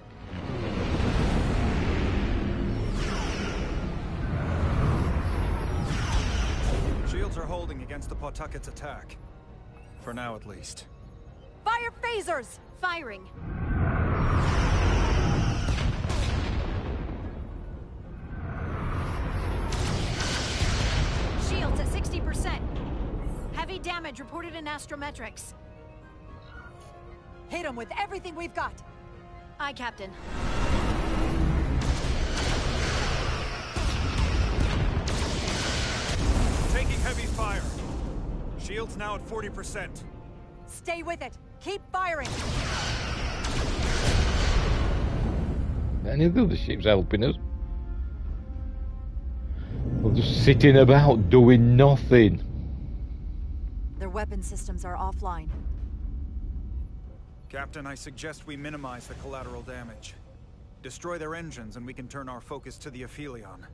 Shields are holding against the Pawtucket's attack. For now, at least. Fire phasers! Firing. Shields at 60%. Heavy damage reported in astrometrics. Hit them with everything we've got. Aye, Captain. Taking heavy fire. Shields now at 40%. Stay with it. Keep firing. Any of the other ships helping us? We're just sitting about doing nothing. Their weapon systems are offline. Captain, I suggest we minimize the collateral damage. Destroy their engines and we can turn our focus to the Aphelion.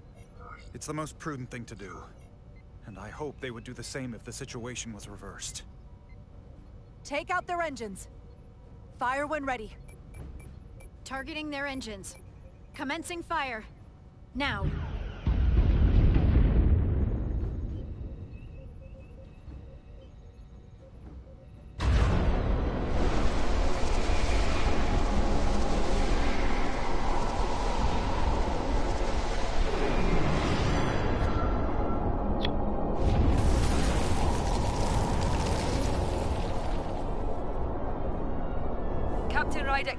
It's the most prudent thing to do. And I hope they would do the same if the situation was reversed. Take out their engines. Fire when ready. Targeting their engines. Commencing fire. Now. Captain Rydek,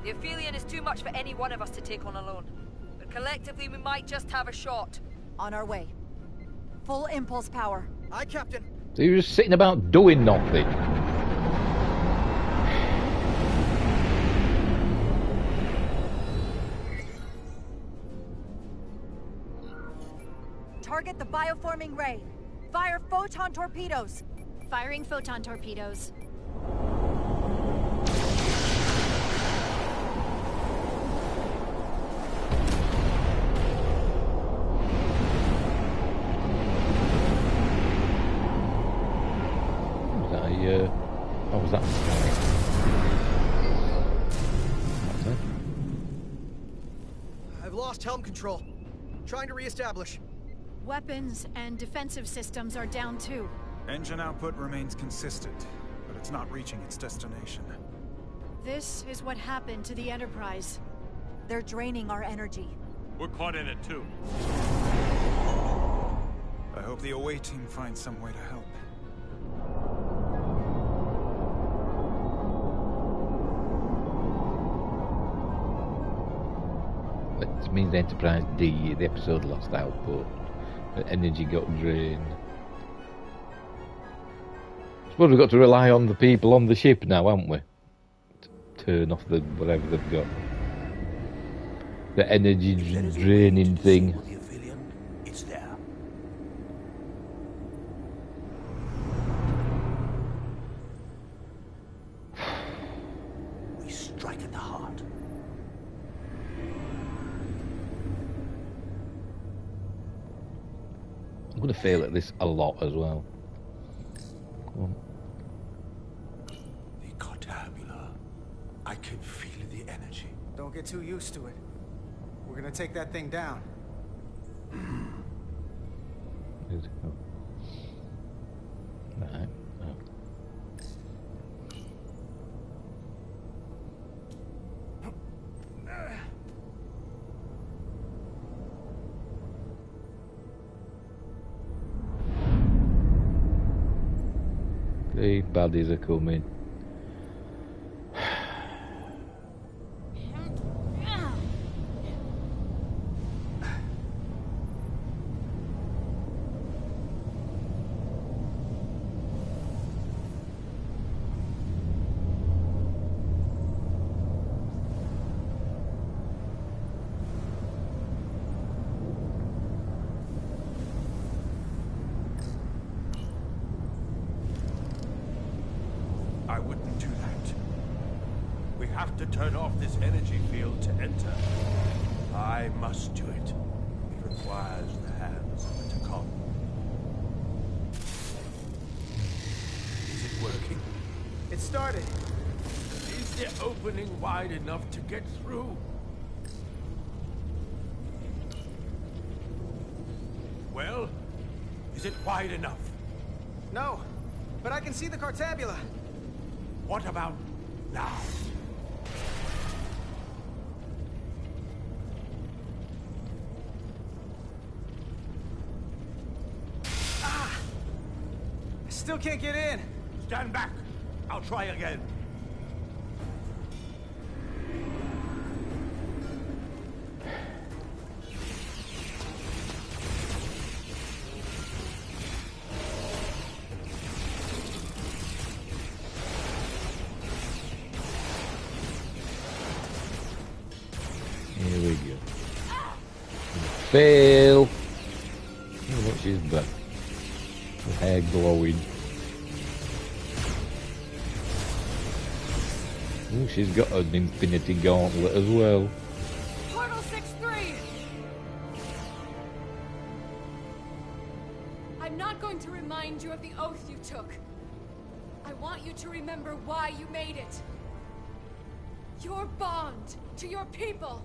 the Aphelion is too much for any one of us to take on alone. But collectively, we might just have a shot. On our way. Full impulse power. Aye, Captain. So you're just sitting about doing nothing. Target the bioforming ray. Fire photon torpedoes. Firing photon torpedoes. What was that? That's it. I've lost helm control. Trying to re-establish. Weapons and defensive systems are down too. Engine output remains consistent, but it's not reaching its destination. This is what happened to the Enterprise. They're draining our energy. We're caught in it too. I hope the away team finds some way to help. It means the Enterprise D, the episode lost output, the energy got drained. I suppose we've got to rely on the people on the ship now, haven't we? To turn off the whatever they've got. The energy draining thing. strike at the heart. I'm going to fail at this a lot as well. Come on. The Cartabula. I can feel the energy. Don't get too used to it. We're gonna take that thing down. Right. Oh. The baddies are coming. I wouldn't do that. We have to turn off this energy field to enter. I must do it. It requires the hands of the Takan. Is it working? It started. Is the opening wide enough to get through? Well, is it wide enough? No, but I can see the Cartabula. What about now? Ah! I still can't get in. Stand back. I'll try again. Here we go. Fail. Oh, look, she's back. Her hair glowing. Oh, she's got an infinity gauntlet as well. Portal 6-3! I'm not going to remind you of the oath you took. I want you to remember why you made it. Your bond to your people.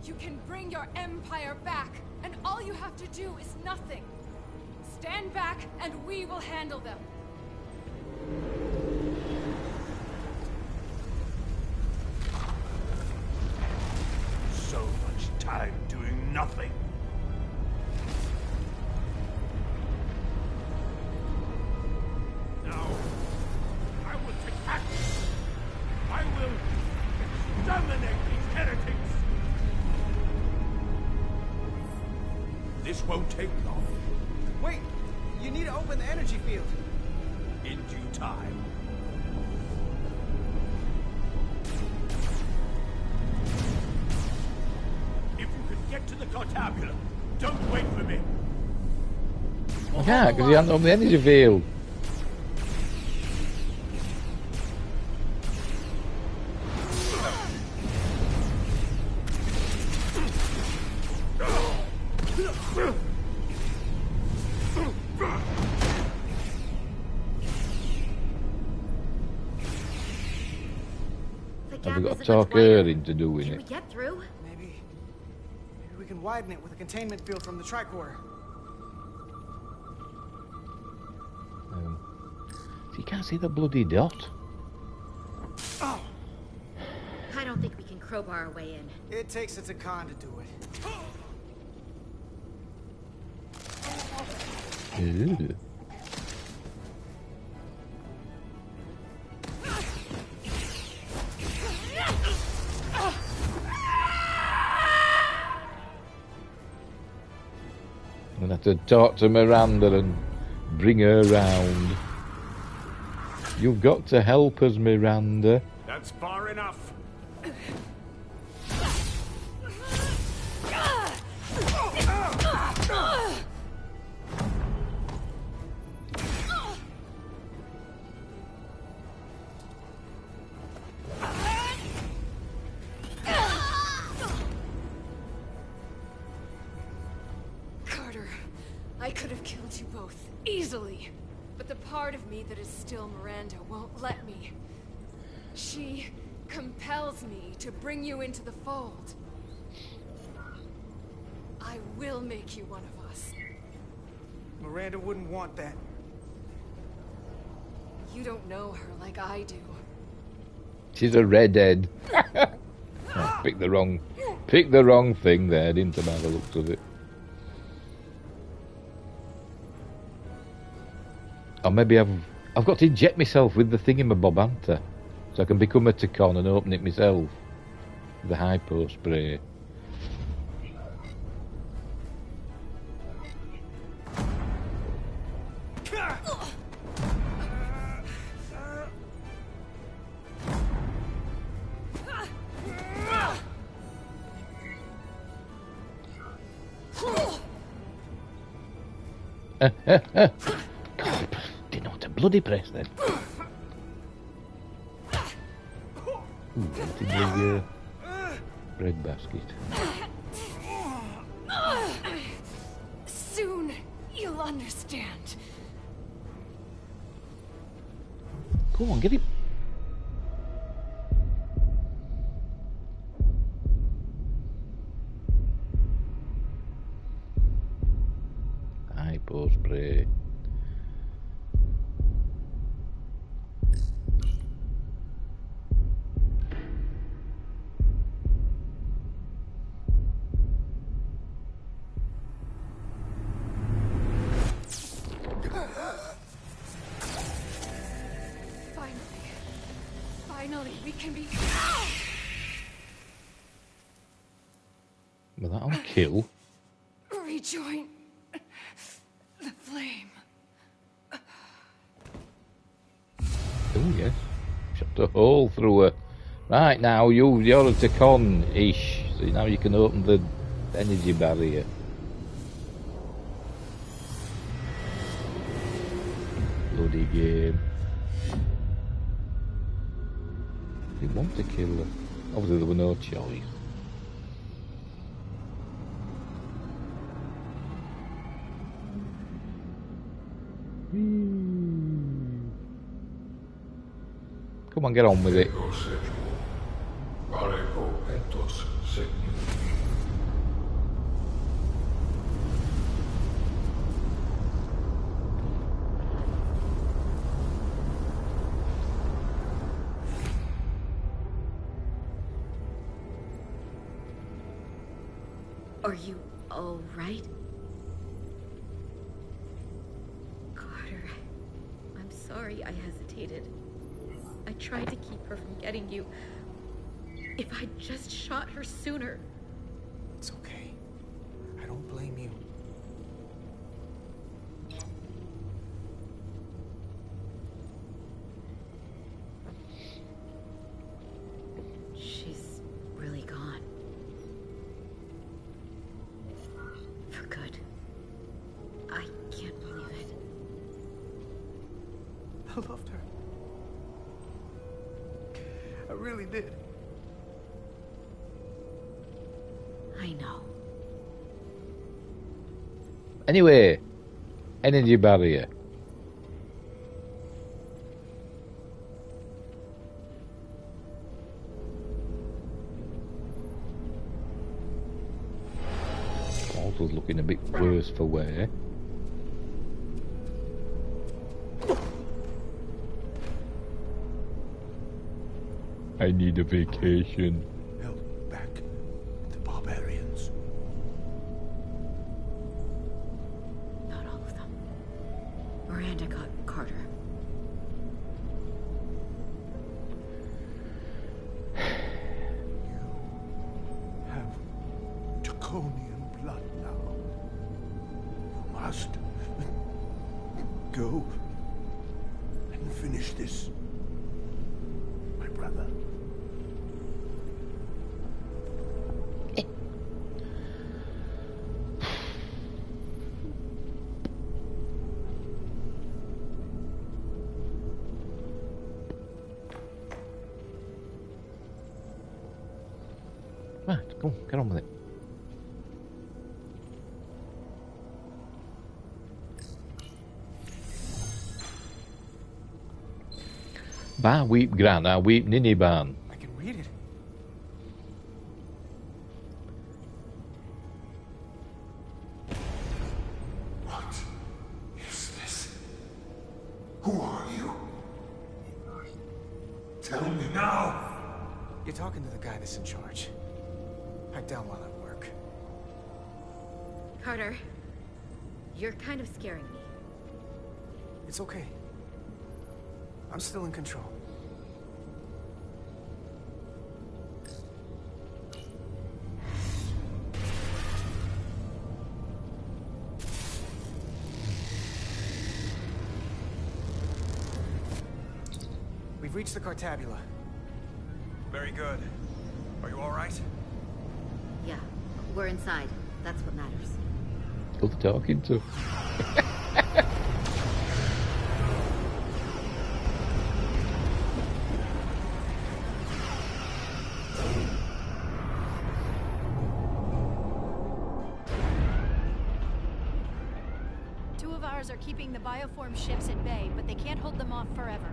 You can bring your empire back, and all you have to do is nothing. Stand back, and we will handle them. So much time doing nothing. Now, I will take action. I will exterminate these heretics. This won't take long. Wait, you need to open the energy field. In due time. If you can get to the Cartabula, don't wait for me. I can't, because you haven't opened the energy field. Have we got to talk her into doing Can we it? get through? Maybe we can widen it with a containment field from the tricorder. So you can't see the bloody dot. Oh! I don't think we can crowbar our way in. It takes a Takan to do it. Ew. I'm gonna have to talk to Miranda and bring her round. You've got to help us, Miranda. That's far enough. easily. But the part of me that is still Miranda won't let me. She compels me to bring you into the fold. I will make you one of us. Miranda wouldn't want that. You don't know her like I do. She's a redhead. Oh, picked the wrong thing there, didn't I, by the looks of it. Or maybe I've got to inject myself with the thingamabob, haven't I? So I can become a Tacon and open it myself. The hypo spray. God, didn't know what to bloody press then. Ooh, what's in the bread basket? Soon you'll understand. Come on, get him. Hypo spray. Finally, we can be. Well, that'll kill. Rejoin the flame. Oh yes, shot a hole through her. Right now, you're a Tacon-ish, so now you can open the energy barrier. Bloody game. Didn't want to kill her. Obviously there was no choice. Come on, get on with it. Are you all right? Carter, I'm sorry I hesitated. I tried to keep her from getting you. If I'd just shot her sooner. It's okay. I don't blame you. She's really gone. For good. I can't believe it. I loved her. I really did. I know. Anyway, energy barrier. Also looking a bit worse for wear. I need a vacation. Held back the barbarians. Not all of them. Miranda got Carter. Have Draconian blood now. You must go and finish this, my brother. Right, come on, get on with it. Ba weep gran, I weep ninny ban. I can read it. What is this? Who are you? Tell me now! You're talking to the guy that's in charge. Pipe down while I work. Carter, you're kind of scaring me. It's okay. I'm still in control. We've reached the Cartabula. Very good. Are you all right? Yeah, we're inside. That's what matters. Who they talking to? Two of ours are keeping the bioform ships at bay, but they can't hold them off forever.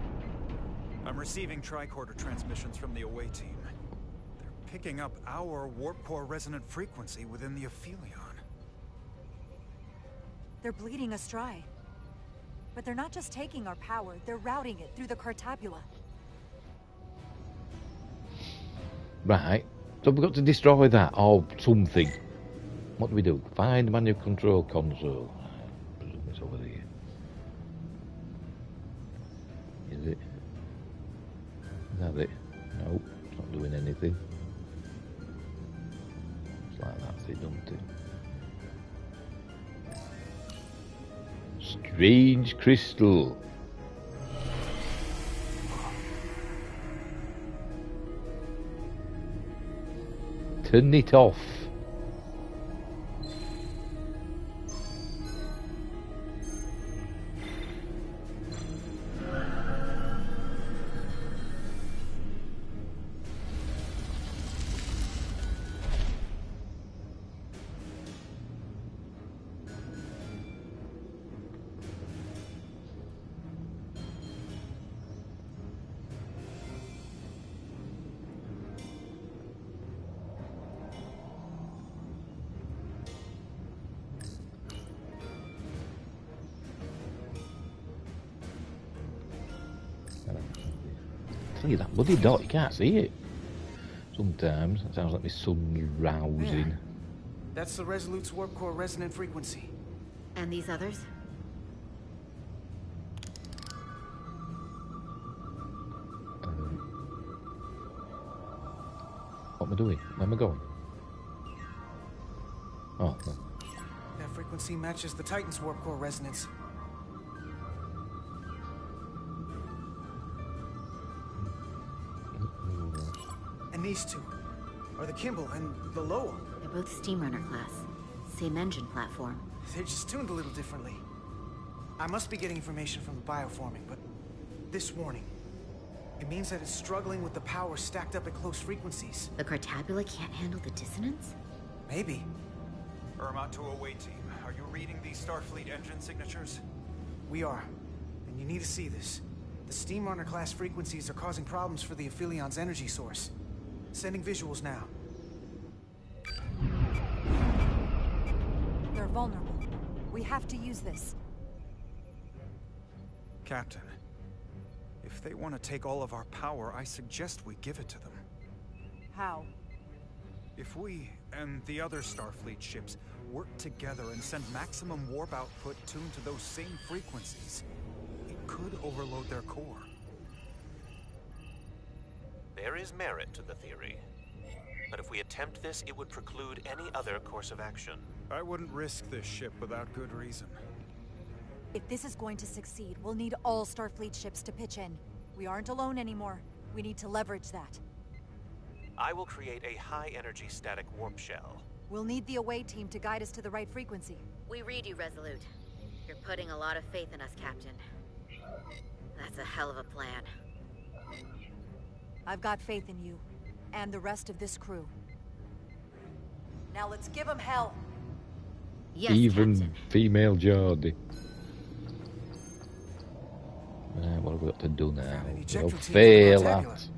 I'm receiving tricorder transmissions from the away team. They're picking up our warp core resonant frequency within the Aphelion. They're bleeding us dry. But they're not just taking our power, they're routing it through the Cartabula. Right. So we've got to destroy that or something. What do we do? Find manual control console. I presume it's over there. Is it? Is that it? Nope, it's not doing anything. It's like that's it, doesn't it? Strange crystal. Turn it off. See that bloody dot, you can't see it. Sometimes it sounds like my sun's rousing. Yeah. That's the Resolute's warp core resonant frequency. And these others? What am I doing? Where am I going? Oh, no. That frequency matches the Titan's warp core resonance. And these two are the Kimball and the Lowell. They're both Steamrunner class. Same engine platform. They're just tuned a little differently. I must be getting information from the bioforming, but this warning, it means that it's struggling with the power stacked up at close frequencies. The Cartabula can't handle the dissonance? Maybe. Irma to away team. Are you reading these Starfleet engine signatures? We are. And you need to see this. The Steamrunner class frequencies are causing problems for the Aphelion's energy source. Sending visuals now. They're vulnerable. We have to use this. Captain, if they want to take all of our power, I suggest we give it to them. How? If we and the other Starfleet ships work together and send maximum warp output tuned to those same frequencies, it could overload their core. There is merit to the theory. But if we attempt this, it would preclude any other course of action. I wouldn't risk this ship without good reason. If this is going to succeed, we'll need all Starfleet ships to pitch in. We aren't alone anymore. We need to leverage that. I will create a high-energy static warp shell. We'll need the away team to guide us to the right frequency. We read you, Resolute. You're putting a lot of faith in us, Captain. That's a hell of a plan. I've got faith in you, and the rest of this crew. Now let's give them hell. Yes, even Captain. female Geordie. What have have we got to do now? ejector We'll team for the fail Cartabula. at.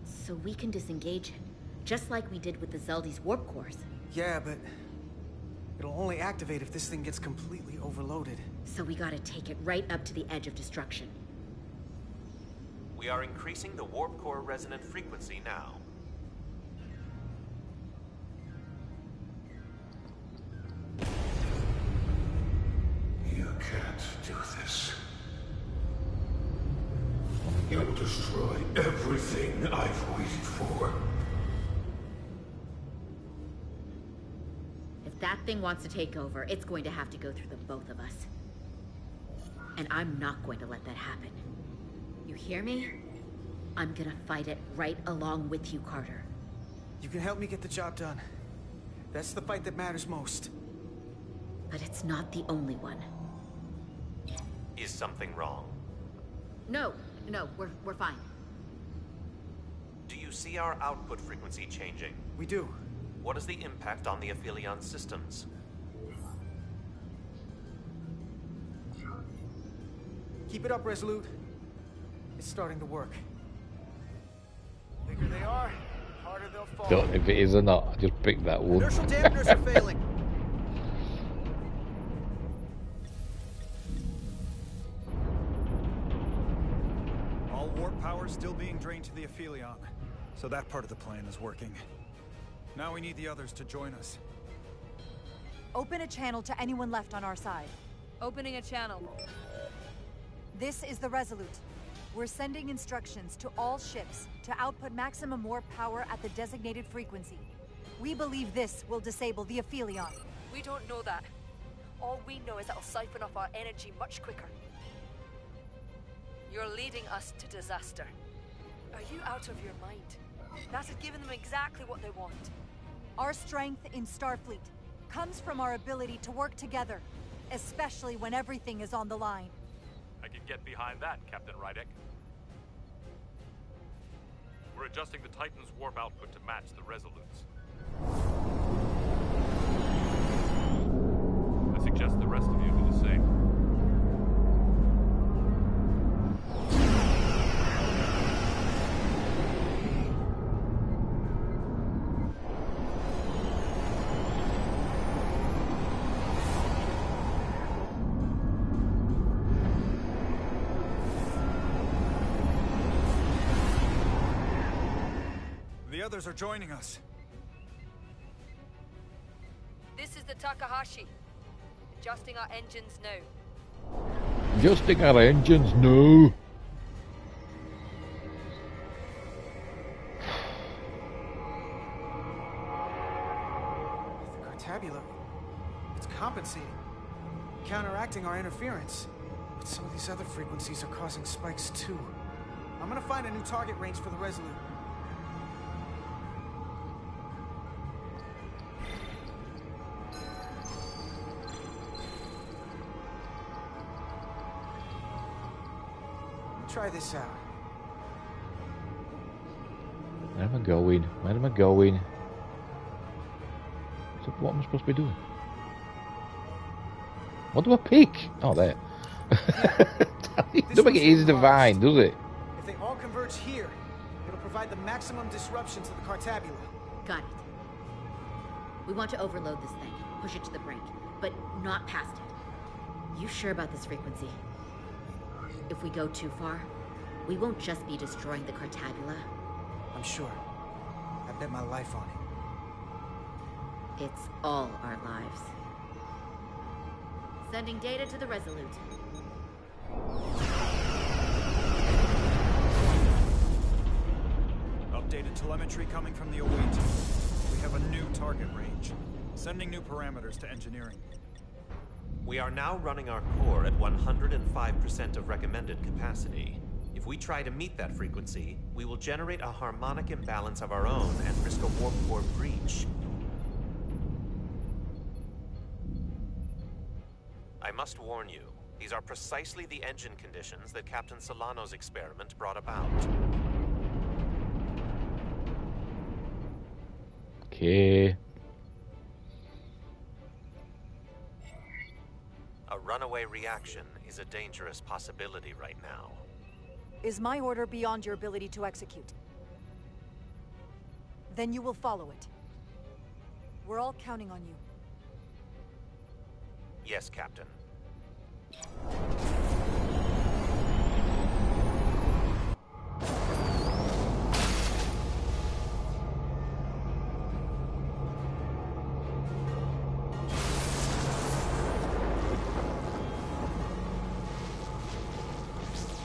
So we can disengage him, just like we did with the Zeldy's warp cores. Yeah, but it'll only activate if this thing gets completely overloaded. So we gotta take it right up to the edge of destruction. We are increasing the warp core resonant frequency now. You can't do this. You'll destroy everything I've waited for. If that thing wants to take over, it's going to have to go through the both of us. And I'm not going to let that happen. You hear me? I'm gonna fight it right along with you, Carter. You can help me get the job done. That's the fight that matters most. But it's not the only one. Is something wrong? No, we're fine. Do you see our output frequency changing? We do. What is the impact on the Aphelion systems? Keep it up, Resolute. It's starting to work. Bigger they are, harder they'll fall. Don't know if it is or not. I just picked that one. Inertial dampeners are failing. All warp power still being drained to the Aphelion, so that part of the plan is working. Now we need the others to join us. Open a channel to anyone left on our side. Opening a channel. This is the Resolute. We're sending instructions to all ships to output maximum warp power at the designated frequency. We believe this will disable the Aphelion. We don't know that. All we know is it'll siphon off our energy much quicker. You're leading us to disaster. Are you out of your mind? That has given them exactly what they want. Our strength in Starfleet comes from our ability to work together, especially when everything is on the line. I can get behind that, Captain Rydek. We're adjusting the Titan's warp output to match the Resolute's. I suggest the rest of you do the same. The others are joining us. This is the Takahashi. Adjusting our engines now. Adjusting our engines, no. The Cartabula, it's compensating, counteracting our interference. But some of these other frequencies are causing spikes too. I'm gonna find a new target range for the Resolute. Try this out. Where am I going? Where am I going? So what am I supposed to be doing? What do I pick? Oh, there. Don't make it easy to find, does it? If they all converge here, it'll provide the maximum disruption to the Cartabula. Got it. We want to overload this thing, push it to the brink, but not past it. You sure about this frequency? If we go too far, we won't just be destroying the Cartabula. I'm sure. I bet my life on it. It's all our lives. Sending data to the Resolute. Updated telemetry coming from the await. We have a new target range. Sending new parameters to engineering. We are now running our core at 105% of recommended capacity. If we try to meet that frequency, we will generate a harmonic imbalance of our own and risk a warp core breach. I must warn you, these are precisely the engine conditions that Captain Solano's experiment brought about. Okay. A runaway reaction is a dangerous possibility right now. Is my order beyond your ability to execute? Then you will follow it. We're all counting on you. Yes, Captain.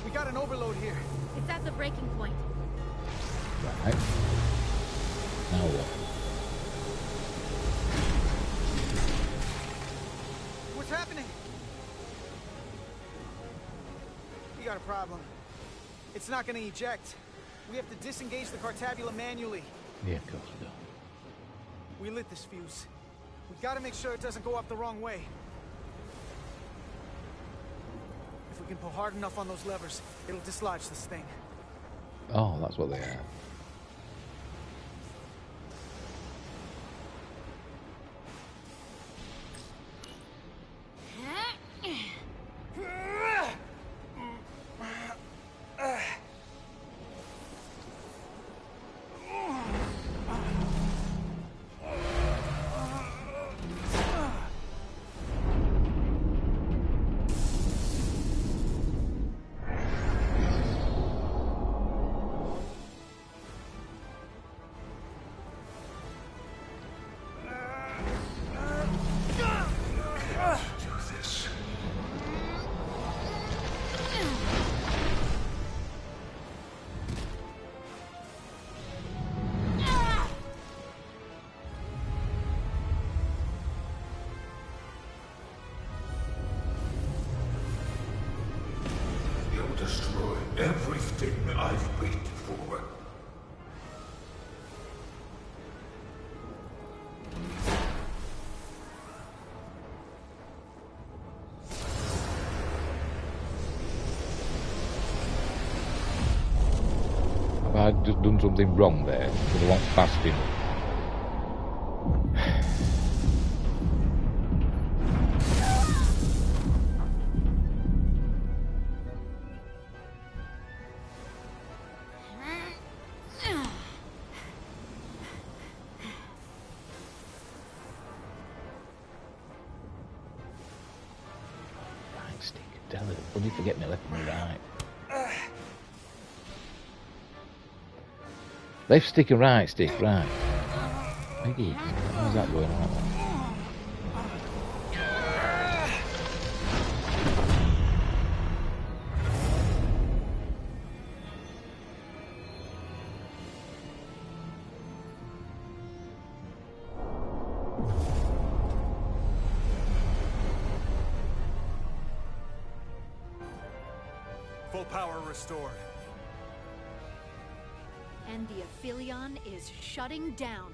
We got an overload here. It's at the breaking point. Right. Now what? What's happening? We got a problem. It's not gonna eject. We have to disengage the Cartabula manually. Yeah, of course we do. We lit this fuse. We gotta make sure it doesn't go off the wrong way. If we can pull hard enough on those levers, it'll dislodge this thing. Oh, that's what they are. Destroy everything I've waited for. Have I just done something wrong there? Because I want fast enough. When you forget me left and right. Left stick and right stick, right. Maggie, how's that going on? Full power restored. And the Aphelion is shutting down.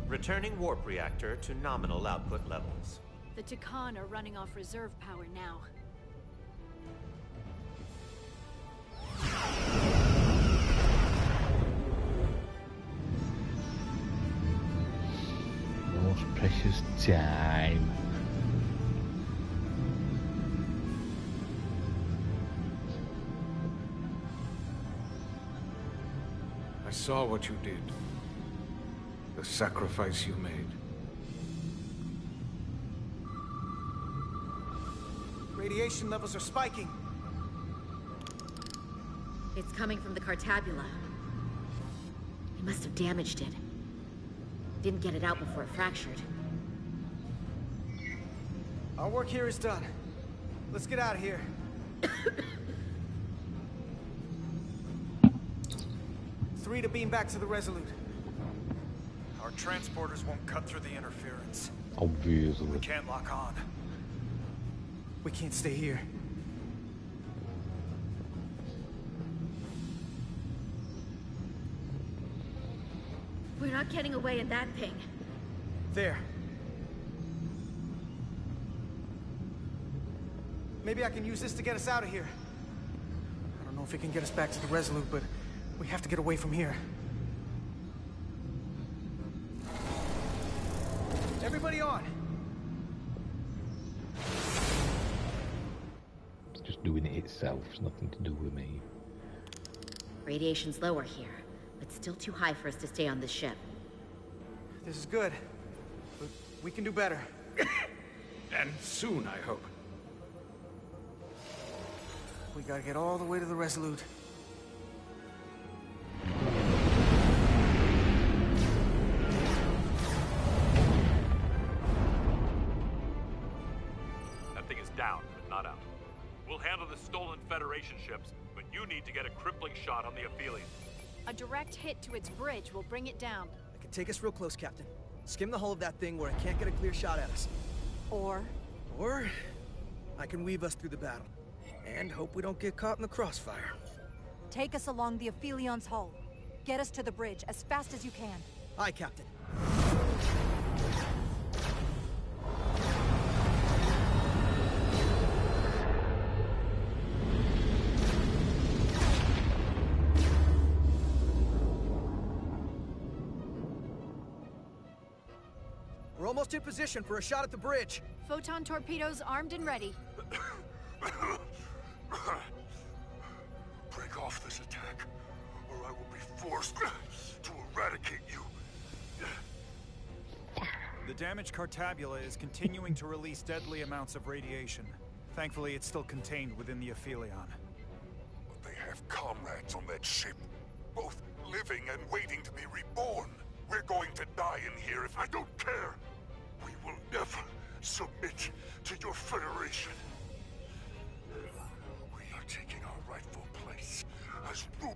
Returning warp reactor to nominal output levels. The Takan are running off reserve power now. Most precious time. I saw what you did. The sacrifice you made. Radiation levels are spiking. It's coming from the Cartabula. He must have damaged it. Didn't get it out before it fractured. Our work here is done. Let's get out of here. 3 to beam back to the Resolute. Our transporters won't cut through the interference. Obviously. We can't lock on. We can't stay here. We're not getting away in that thing. There. Maybe I can use this to get us out of here. I don't know if it can get us back to the Resolute, but we have to get away from here. Everybody on! It's just doing it itself. It's nothing to do with me. Radiation's lower here, but still too high for us to stay on this ship. This is good, but we can do better. And soon, I hope. We gotta get all the way to the Resolute. That thing is down, but not out. We'll handle the stolen Federation ships, but you need to get a crippling shot on the Aphelion. A direct hit to its bridge will bring it down. I can take us real close, Captain. Skim the hull of that thing where it can't get a clear shot at us. Or I can weave us through the battle. And hope we don't get caught in the crossfire. take us along the Aphelion's hull. Get us to the bridge as fast as you can. Aye, Captain. We're almost in position for a shot at the bridge. Photon torpedoes armed and ready. Break off this attack, or I will be forced to eradicate you. The damaged Cartabula is continuing to release deadly amounts of radiation. Thankfully, it's still contained within the Aphelion. But they have comrades on that ship, both living and waiting to be reborn. We're going to die in here if I don't care. We will never submit to your Federation. We are taking our rightful place as rule.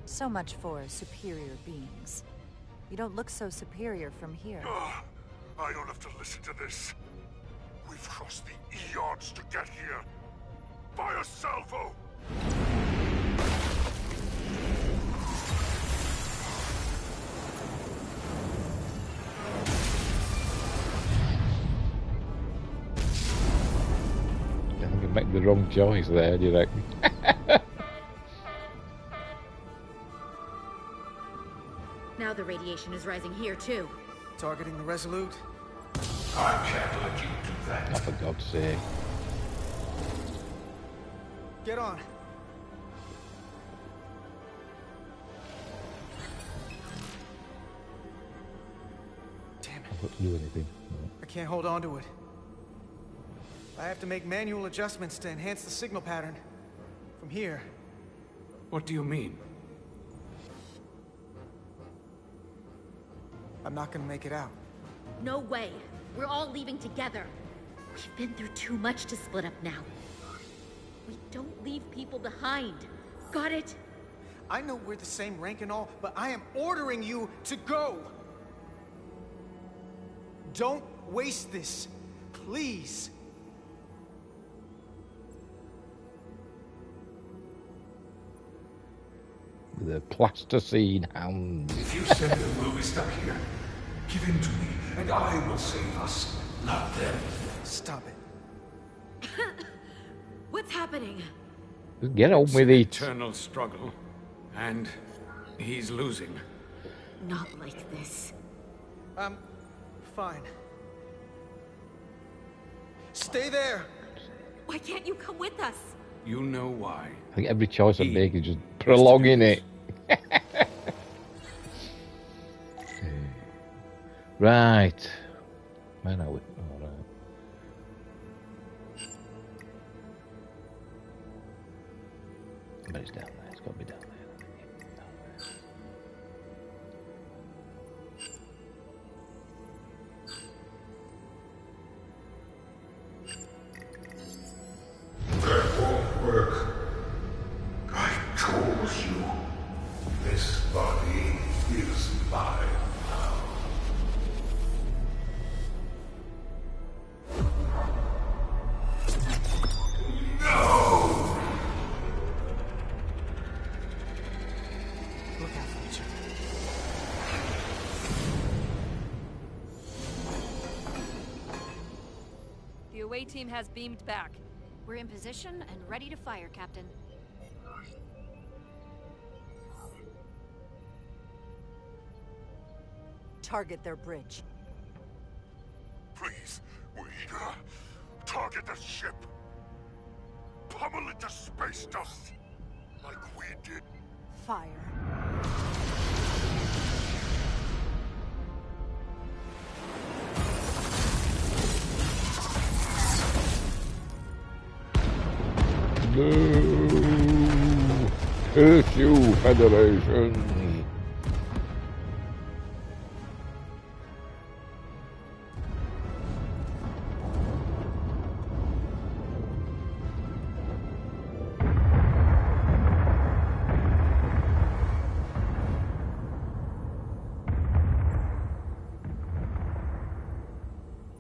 So much for superior beings. You don't look so superior from here. I don't have to listen to this. We've crossed the eons to get here. Fire salvo! I think you make the wrong choice there, do you reckon? Now the radiation is rising here, too. Targeting the Resolute? I can't let you do that. Oh, for God's sake. Get on. Damn it. I've got to do anything. No. I can't hold on to it. I have to make manual adjustments to enhance the signal pattern. From here. What do you mean? I'm not gonna make it out. No way. We're all leaving together. We've been through too much to split up now. We don't leave people behind. Got it? I know we're the same rank and all, but I am ordering you to go! Don't waste this. Please. With a plasticine hand. If you said that we'll be stuck here, give in to me, and I will save us, not them. Stop it. What's happening? Just get on with it. Eternal struggle, and he's losing. Not like this. Fine. Stay there! Why can't you come with us? You know why. I think every choice I make is just prolonging it. Right. Where are we? All right. But it's down there. It's got to be down there. That won't work. I told you. This body is mine now. No! Look out for each other. The away team has beamed back. We're in position and ready to fire, Captain. Target their bridge. Please, we target the ship. Pummel it to space dust. Like we did. Fire. No! Curse you, Federation!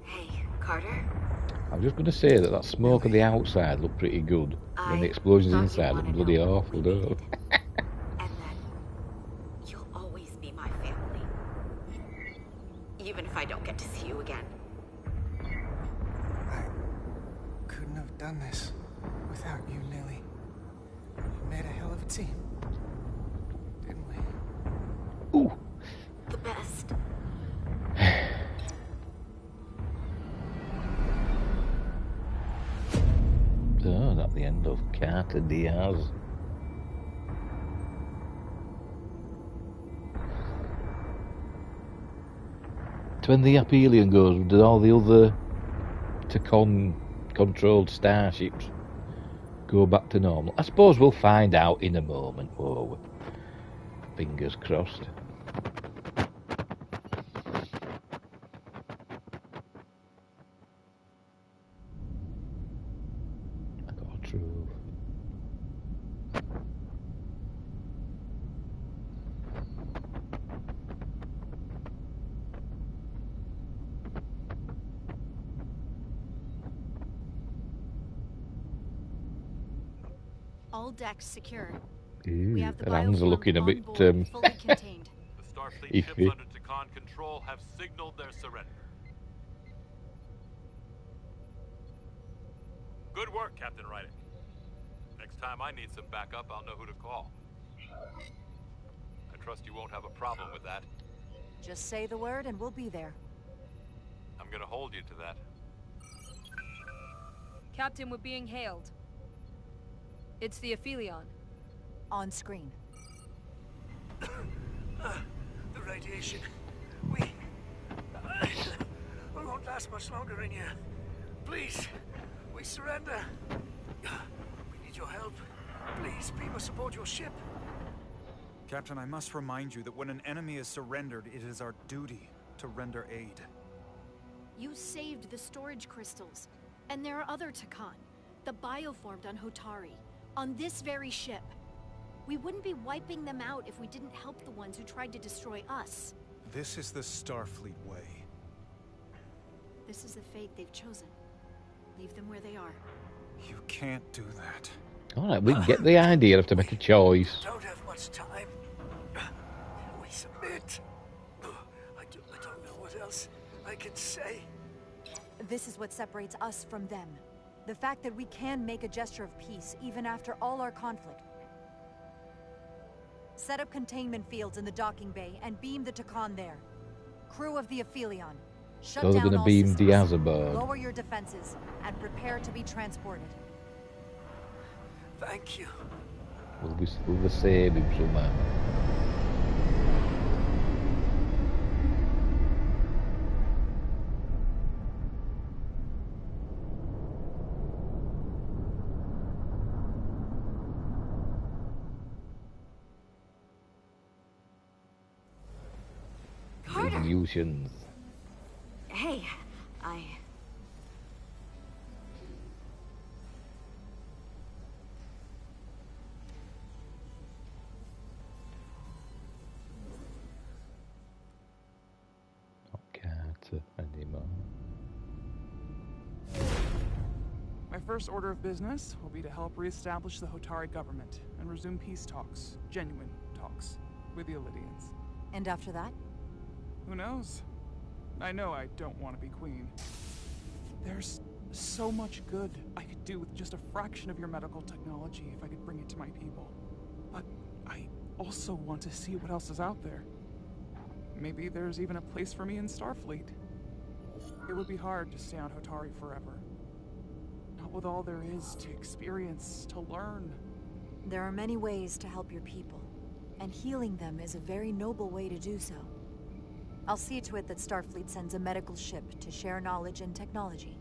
Hey, Carter? I was just going to say that smoke on the outside looked pretty good, and then the explosions inside looked bloody awful, don't they? And that you'll always be my family. Even if I don't get to see you again. I couldn't have done this without you, Lily. We made a hell of a team, didn't we? Ooh. The best. Oh, that's the end of Carter Diaz. So when the Aphelion goes, did all the other Tacon-controlled starships go back to normal? I suppose we'll find out in a moment, won't we? Fingers crossed. I got a trove. All decks secure. Ooh, We have the the hands are looking a bioform bit on board, fully contained. The Starfleet ships iffy. under Tacon control have signaled their surrender. Good work, Captain Rydick. Next time I need some backup, I'll know who to call. I trust you won't have a problem with that. Just say the word and we'll be there. I'm gonna hold you to that. Captain, we're being hailed. It's the Aphelion. On screen. The radiation. We won't last much longer in here. Please, we surrender. We need your help. Please beam us aboard your ship. Captain, I must remind you that when an enemy is surrendered, it is our duty to render aid. You saved the storage crystals. And there are other Tacon. The bioformed on Hotari. On this very ship. We wouldn't be wiping them out if we didn't help the ones who tried to destroy us. This is the Starfleet way. This is the fate they've chosen. Leave them where they are. You can't do that. Alright, we get the idea of to make a choice. Don't have much time. We submit. I don't know what else I can say. This is what separates us from them. The fact that we can make a gesture of peace even after all our conflict. Set up containment fields in the docking bay and beam the Tacon there. Crew of the Aphelion, shut So they're down going to all beam systems, Diaz aboard. lower your defenses, and prepare to be transported. Thank you. We'll save him somehow. Carter! Evolutions. Hey, I... Carter anymore. My first order of business will be to help reestablish the Hotari government and resume peace talks, genuine talks, with the Illidians. And after that? Who knows? I know I don't want to be queen. There's so much good I could do with just a fraction of your medical technology if I could bring it to my people. But I also want to see what else is out there. Maybe there's even a place for me in Starfleet. It would be hard to stay on Hotari forever. Not with all there is to experience, to learn. There are many ways to help your people, and healing them is a very noble way to do so. I'll see to it that Starfleet sends a medical ship to share knowledge and technology,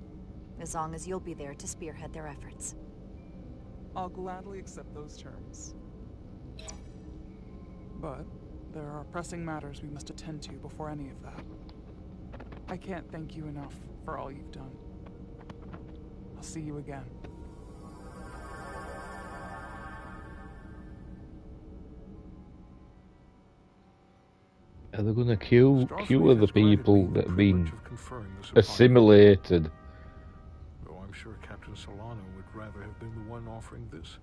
as long as you'll be there to spearhead their efforts. I'll gladly accept those terms. But there are pressing matters we must attend to before any of that. I can't thank you enough for all you've done. I'll see you again. Are they going to cure the people that have been assimilated? Though I'm sure Captain Solano would rather have been the one offering this.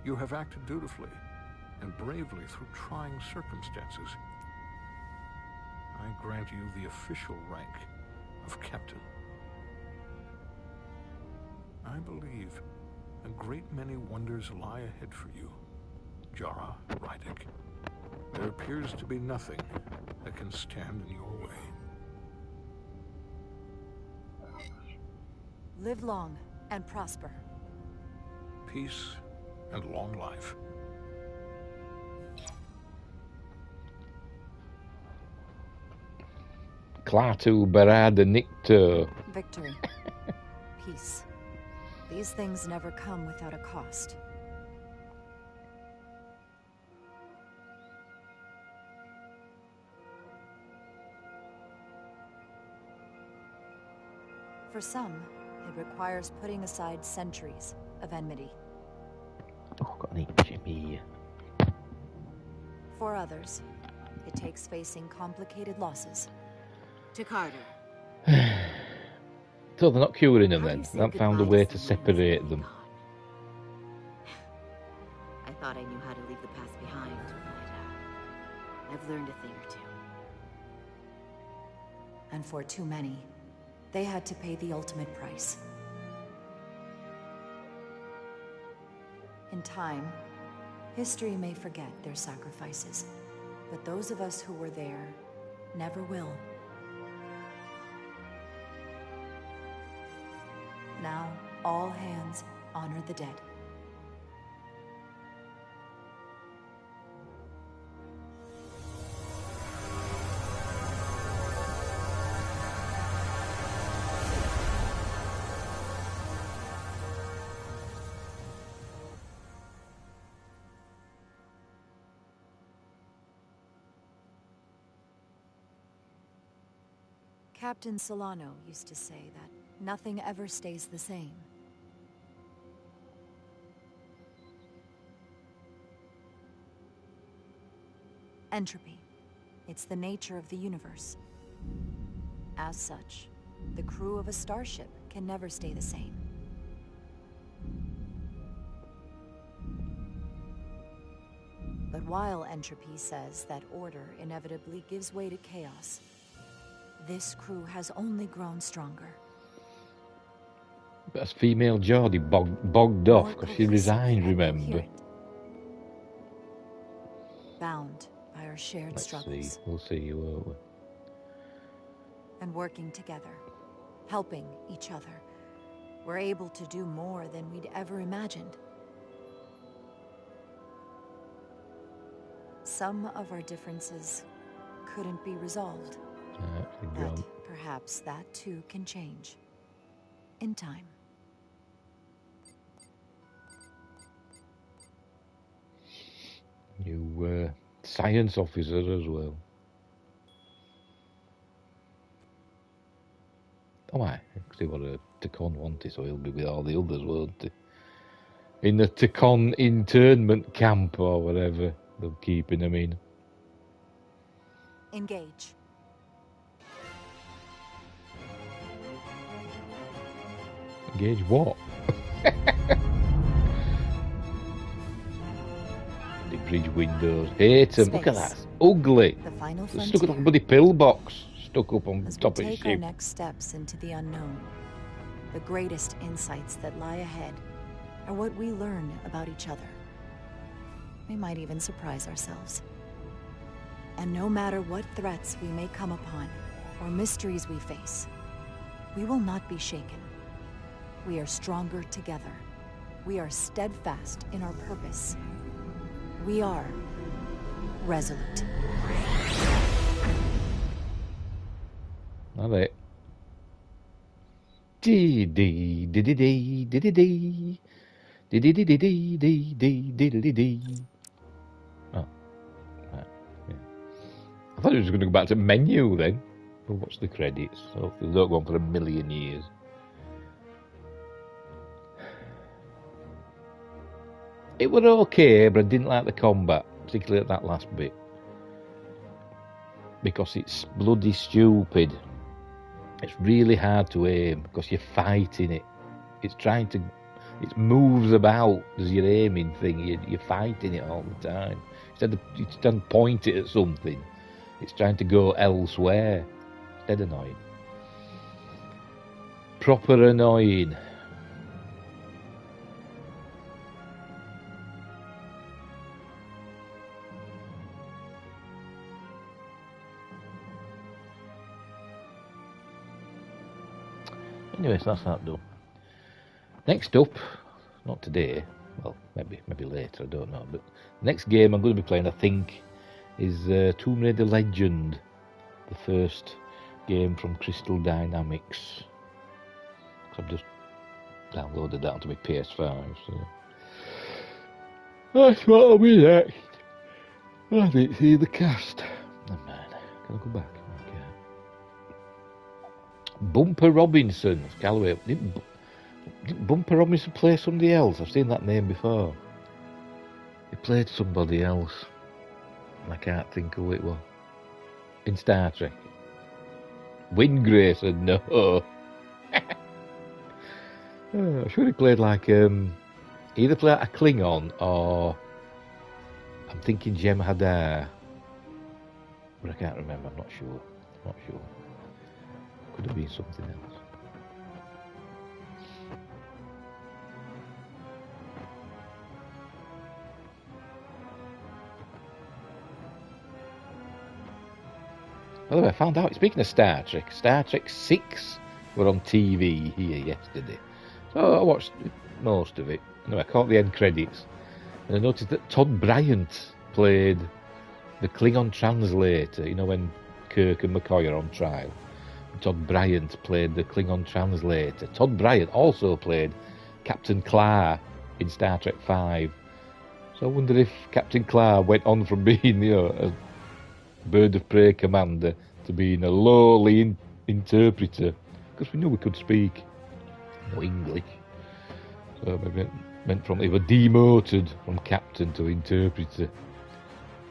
You have acted dutifully and bravely through trying circumstances. I grant you the official rank of Captain. I believe a great many wonders lie ahead for you, Jara Rydick. There appears to be nothing that can stand in your way. Live long and prosper. Peace and long life. Klaatu Barada Nikto. Victory. Peace. These things never come without a cost. For some, it requires putting aside centuries of enmity. Oh, got any Jimmy. For others, it takes facing complicated losses. To Carter. So they're not curing them then? They haven't found a way to separate them. I thought I knew how to leave the past behind, but I've learned a thing or two. And for too many, they had to pay the ultimate price. In time, history may forget their sacrifices, but those of us who were there never will. Now, all hands honor the dead. Captain Solano used to say that nothing ever stays the same. Entropy. It's the nature of the universe. As such, the crew of a starship can never stay the same. But while entropy says that order inevitably gives way to chaos, this crew has only grown stronger. That's female Geordie bogged off because she resigned, remember? Bound by our shared struggles. We'll see you, won't we? And working together, helping each other, we're able to do more than we'd ever imagined. Some of our differences couldn't be resolved. But perhaps that too can change. In time. You science officer as well. Oh, I see what a Takon wanted, so he'll be with all the others, won't he? In the Takon internment camp or whatever they're keeping him in. Engage. Engage what? The bridge windows. Hate them. Look at that. It's ugly. The final They're stuck up a bloody pillbox stuck up on top of the ship. As we take our next steps into the unknown, the greatest insights that lie ahead are what we learn about each other. We might even surprise ourselves. And no matter what threats we may come upon, or mysteries we face, we will not be shaken. We are stronger together, We are steadfast in our purpose. We are resolute. All right. Dee dee dee dee dee dee dee dee dee dee dee dee dee dee dee dee dee. Oh, right. Yeah. I thought it was going to go back to menu then. We'll watch the credits. So they don't go on for a million years. It was okay, but I didn't like the combat, particularly at that last bit, because it's bloody stupid. It's really hard to aim because you're fighting it. It moves about as you're aiming thing. You're fighting it all the time. Instead of you stand point it at something, it's trying to go elsewhere. It's dead annoying. Proper annoying. Anyways, that's that done. Next up, not today, well, maybe later, I don't know, but the next game I'm going to be playing, I think, is Tomb Raider Legend, the first game from Crystal Dynamics. I've just downloaded that onto my PS5, so that's what I'll be next. I didn't see the cast. Oh man, can I go back? Okay. Bumper Robinson, Galloway. Didn't Bumper Robinson play somebody else? I've seen that name before. He played somebody else, and I can't think who it was. In Star Trek. Wingrayson, no. I'm sure he played like either played like a Klingon or I'm thinking Jem'Hadar, but I can't remember. I'm not sure. Could have been something else. By the way, I found out, speaking of Star Trek 6 were on TV here yesterday. So I watched most of it. Anyway, I caught the end credits. And I noticed that Todd Bryant played the Klingon translator, you know, when Kirk and McCoy are on trial. Todd Bryant played the Klingon translator. Todd Bryant also played Captain Klar in Star Trek 5. So I wonder if Captain Klar went on from being, you know, a bird of prey commander to being a lowly interpreter, because we knew we could speak no English. So maybe it went from, he was demoted from captain to interpreter.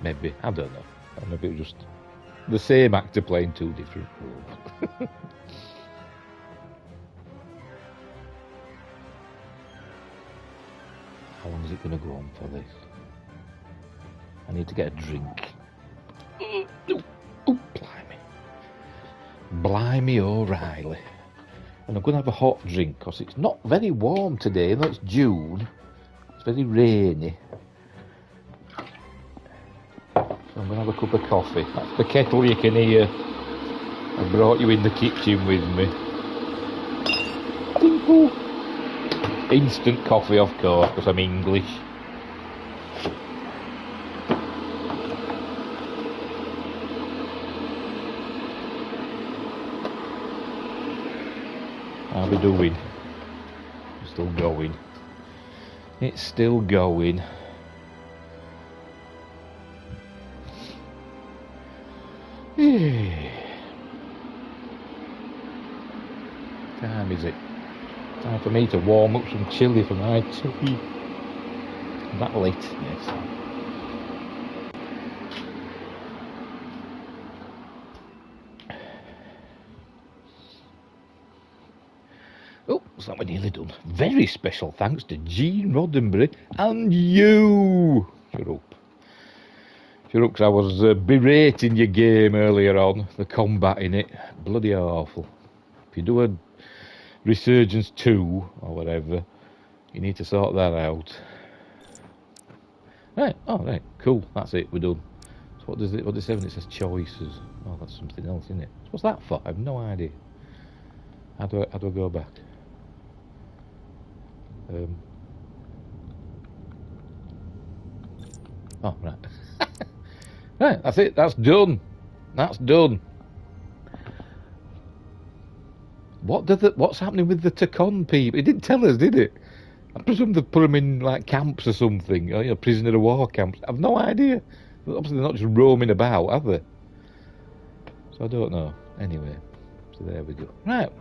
Maybe, I don't know. Or maybe it was just the same actor playing two different roles. How long is it going to go on for this? I need to get a drink. Oh, blimey. Blimey O'Reilly. And I'm going to have a hot drink because it's not very warm today, though it's June. It's very rainy. So I'm going to have a cup of coffee. That's the kettle you can hear. I brought you in the kitchen with me. Tinkle. Instant coffee, of course, because I'm English. How we doing? Still going. It's still going. Time is it? Time for me to warm up some chilli for my tea. That late, yes. Oh, so we're nearly done. Very special thanks to Gene Roddenberry and you. Shut up. Shut up, because I was berating your game earlier on, the combat in it. Bloody awful. If you do a Resurgence 2 or whatever, you need to sort that out. Right, oh right, cool, that's it, we're done. So what does it say when it says choices? Oh, that's something else, isn't it? So what's that for? I have no idea. How do I go back? Oh, right. Right, that's it. That's done. That's done. What's happening with the Takon people? It didn't tell us, did it? I presume they put them in like camps or something, or, prisoner of war camps. I've no idea. Obviously, they're not just roaming about, have they? So I don't know. Anyway, so there we go. Right,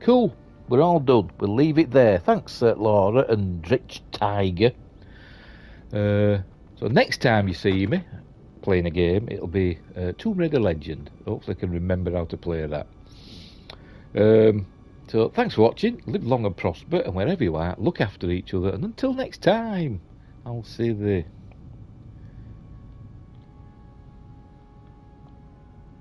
cool. We're all done. We'll leave it there. Thanks, Laura and Rich Tiger. So next time you see me playing a game, it'll be Tomb Raider Legend. Hopefully, I can remember how to play that. So thanks for watching. Live long and prosper, and wherever you are, look after each other. And until next time, I'll see you there.